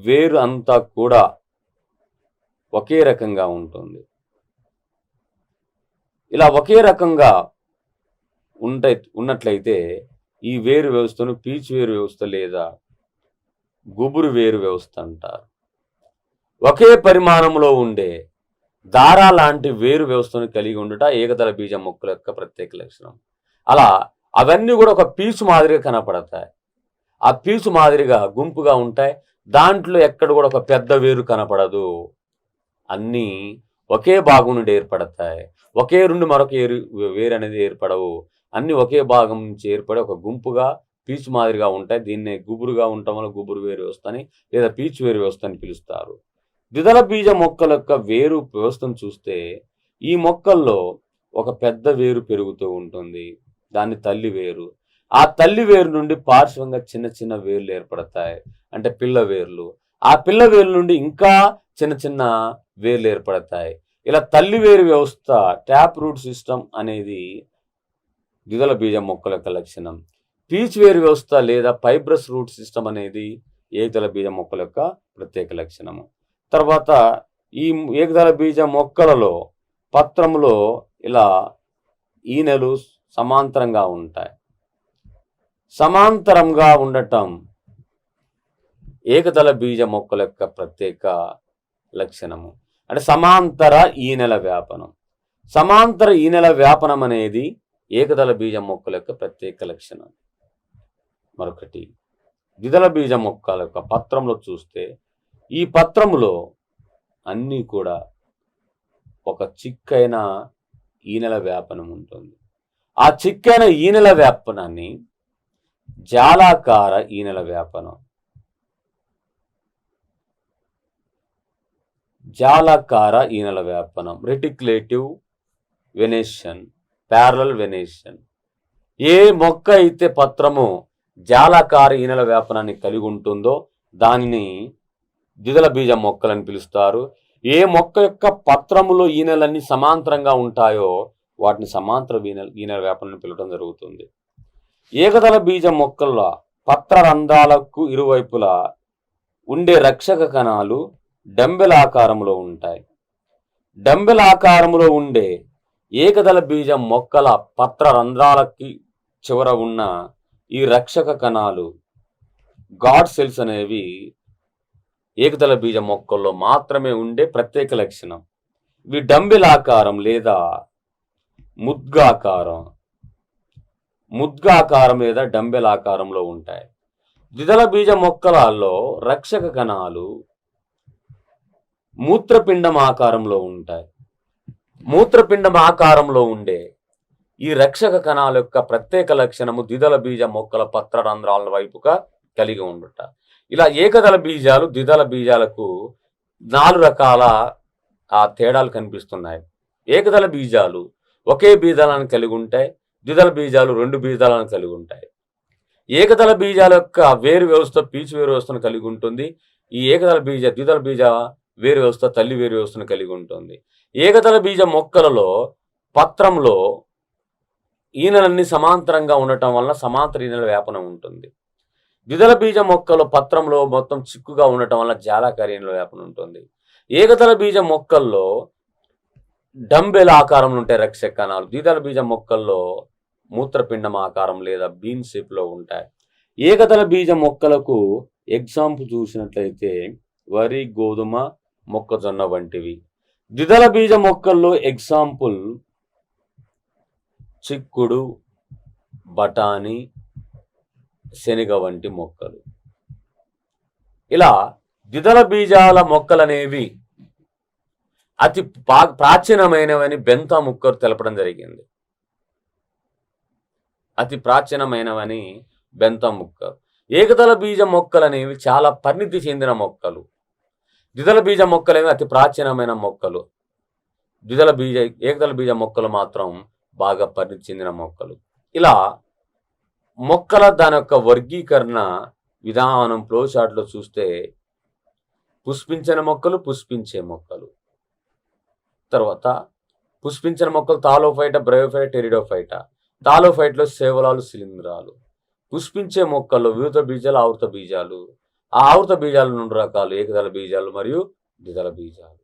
వేరు అంతా కూడా ఒకే రకంగా ఉంటుంది. ఇలా ఒకే రకంగా ఉన్నట్లయితే ఈ వేరు వ్యవస్థను పీచు వేరు వ్యవస్థ లేదా గుబురు వేరు వ్యవస్థ అంటారు. ఒకే పరిమాణంలో ఉండే దారా లాంటి వేరు వ్యవస్థను కలిగి ఉండుట ఏకదళ బీజ మొక్కల యొక్క ప్రత్యేక లక్షణం. అలా అవన్నీ కూడా ఒక పీచు మాదిరిగా కనపడతాయి. ఆ పీచు మాదిరిగా గుంపుగా ఉంటాయి. దాంట్లో ఎక్కడ కూడా ఒక పెద్ద వేరు కనపడదు. అన్నీ ఒకే భాగం నుండి ఏర్పడతాయి. ఒకే నుండి మరొక వేరు అనేది ఏర్పడవు. అన్నీ ఒకే భాగం నుంచి ఏర్పడి ఒక గుంపుగా పీచు మాదిరిగా ఉంటాయి. దీన్నే గుబురుగా ఉండటం వల్ల గుబురు వేరు వ్యవస్థ అని లేదా పీచు వేరు వ్యవస్థ అని పిలుస్తారు. ద్విదళ బీజ మొక్కల యొక్క వేరు వ్యవస్థను చూస్తే ఈ మొక్కల్లో ఒక పెద్ద వేరు పెరుగుతూ ఉంటుంది. దాన్ని తల్లి వేరు. ఆ తల్లి వేరు నుండి పార్శ్వంగా చిన్న చిన్న వేర్లు ఏర్పడతాయి, అంటే పిల్ల వేర్లు. ఆ పిల్ల వేర్ల నుండి ఇంకా చిన్న చిన్న వేర్లు ఏర్పడతాయి. ఇలా తల్లి వేరు వ్యవస్థ ట్యాప్ రూట్ సిస్టమ్ అనేది ద్విదళ బీజ మొక్కల యొక్క లక్షణం. పీచు వేరు వ్యవస్థ లేదా ఫైబ్రస్ రూట్ సిస్టమ్ అనేది ఏకదళ బీజ మొక్కల యొక్క ప్రత్యేక లక్షణము. తర్వాత ఈ ఏకదళ బీజ మొక్కలలో పత్రములో ఇలా ఈనెలు సమాంతరంగా ఉంటాయి. సమాంతరంగా ఉండటం ఏకదళ బీజ మొక్కల యొక్క ప్రత్యేక లక్షణము. అంటే సమాంతర ఈనెల వ్యాపనం. సమాంతర ఈనెల వ్యాపనం అనేది ఏకదళ బీజ మొక్కల యొక్క ప్రత్యేక లక్షణం. మరొకటి ద్విదళ బీజ మొక్కల యొక్క పత్రంలో చూస్తే ఈ పత్రములో అన్నీ కూడా ఒక చిక్కైన ఈనెల వ్యాపనం ఉంటుంది. ఆ చిక్కైన ఈనెల వ్యాపనాన్ని జాలాకార ఈనెల వ్యాపనం, జాలాకార ఈనెల వ్యాపనం, రెటిక్యులేటివ్ వెనేషన్, ప్యారలల్ వెనేషన్. ఏ మొక్క అయితే పత్రము జాలాకార ఈనెల వ్యాపనాన్ని కలిగి ఉంటుందో దానిని ద్విదళ బీజ మొక్కలని పిలుస్తారు. ఏ మొక్క యొక్క పత్రములో ఈనెలన్నీ సమాంతరంగా ఉంటాయో వాటిని సమాంతర ఈనెల వ్యాపనాన్ని పిలవడం జరుగుతుంది. ఏకదళ బీజ మొక్కల పత్ర రంధ్రాలకు ఇరువైపులా ఉండే రక్షక కణాలు డంబెల్ ఆకారంలో ఉంటాయి. డంబెల్ ఆకారంలో ఉండే ఏకదళ బీజ మొక్కల పత్ర రంధ్రాలకి చివర ఉన్న ఈ రక్షక కణాలు గాడ్ సెల్స్ అనేవి ఏకదళ బీజ మొక్కల్లో మాత్రమే ఉండే ప్రత్యేక లక్షణం. ఇవి డంబెల్ ఆకారం లేదా ముద్గాకారం లేదా డంబెల్ ఆకారంలో ఉంటాయి. ద్విదళ బీజ మొక్కలలో రక్షక కణాలు మూత్రపిండం ఆకారంలో ఉంటాయి. మూత్రపిండం ఆకారంలో ఉండే ఈ రక్షక కణాల యొక్క ప్రత్యేక లక్షణము ద్విదళ బీజ మొక్కల పత్ర రంధ్రాల వైపుగా కలిగి ఉండుట. ఇలా ఏకదళ బీజాలు ద్విదళ బీజాలకు 4 రకాల తేడాలు కనిపిస్తున్నాయి. ఏకదళ బీజాలు ఒకే బీజాలను కలిగి ఉంటాయి. ద్విదళ బీజాలు 2 బీజాలను కలిగి ఉంటాయి. ఏకదళ బీజాల యొక్క వేరు వ్యవస్థ పీచు వేరు వ్యవస్థను కలిగి ఉంటుంది. ఈ ద్విదళ బీజ వేరు వ్యవస్థ తల్లి వేరు వ్యవస్థను కలిగి ఉంటుంది. ఏకదళ బీజ మొక్కలలో పత్రంలో ఈనెలన్నీ సమాంతరంగా ఉండటం వలన సమాంతర ఈనెల వ్యాపనం ఉంటుంది. ద్విదళ బీజ మొక్కలు పత్రంలో మొత్తం చిక్కుగా ఉండటం వల్ల జాలాకార ఈనెల వ్యాపనం ఉంటుంది. ఏకదళ బీజ మొక్కల్లో డంబెల్ ఆకారంలో ఉంటాయి రక్షక కణాలు. ద్విదళ బీజ మొక్కల్లో మూత్రపిండం ఆకారం లేదా బీన్ షేప్లో ఉంటాయి. ఏకదళ బీజ మొక్కలకు ఎగ్జాంపుల్ చూసినట్లయితే వరి, గోధుమ, మొక్కజొన్న వంటివి. ద్విదళ బీజ మొక్కల్లో ఎగ్జాంపుల్ చిక్కుడు, బఠానీ, శనగ వంటి మొక్కలు. ఇలా ద్విదళ బీజాల మొక్కలనేవి అతి ప్రాచీనమైనవని బెంతా ముక్కర్ తెలపడం జరిగింది. అతి ప్రాచీనమైనవని బెంతా ముక్కర్. ఏకదళ బీజ మొక్కలనేవి చాలా పరిణితి చెందిన మొక్కలు. ద్విదళ బీజ మొక్కలేవి అతి ప్రాచీనమైన మొక్కలు. ఏకదళ బీజ మొక్కలు మాత్రం బాగా పరిణితి చెందిన మొక్కలు. ఇలా మొక్కల దాని యొక్క వర్గీకరణ విధానం ఫ్లో చార్ట్లో చూస్తే పుష్పించిన మొక్కలు, పుష్పించే మొక్కలు, తర్వాత పుష్పించిన మొక్కలు థాలోఫైటా, బ్రయోఫైటా, టెరిడోఫైటా. థాలోఫైట్లో సేవలాలు, శిలీంధ్రాలు. పుష్పించే మొక్కల్లో వివిధ బీజాలు, ఆవృత బీజాలు. ఆ ఆవృత బీజాలు 2 రకాలు: ఏకదళ బీజాలు మరియు ద్విదళ బీజాలు.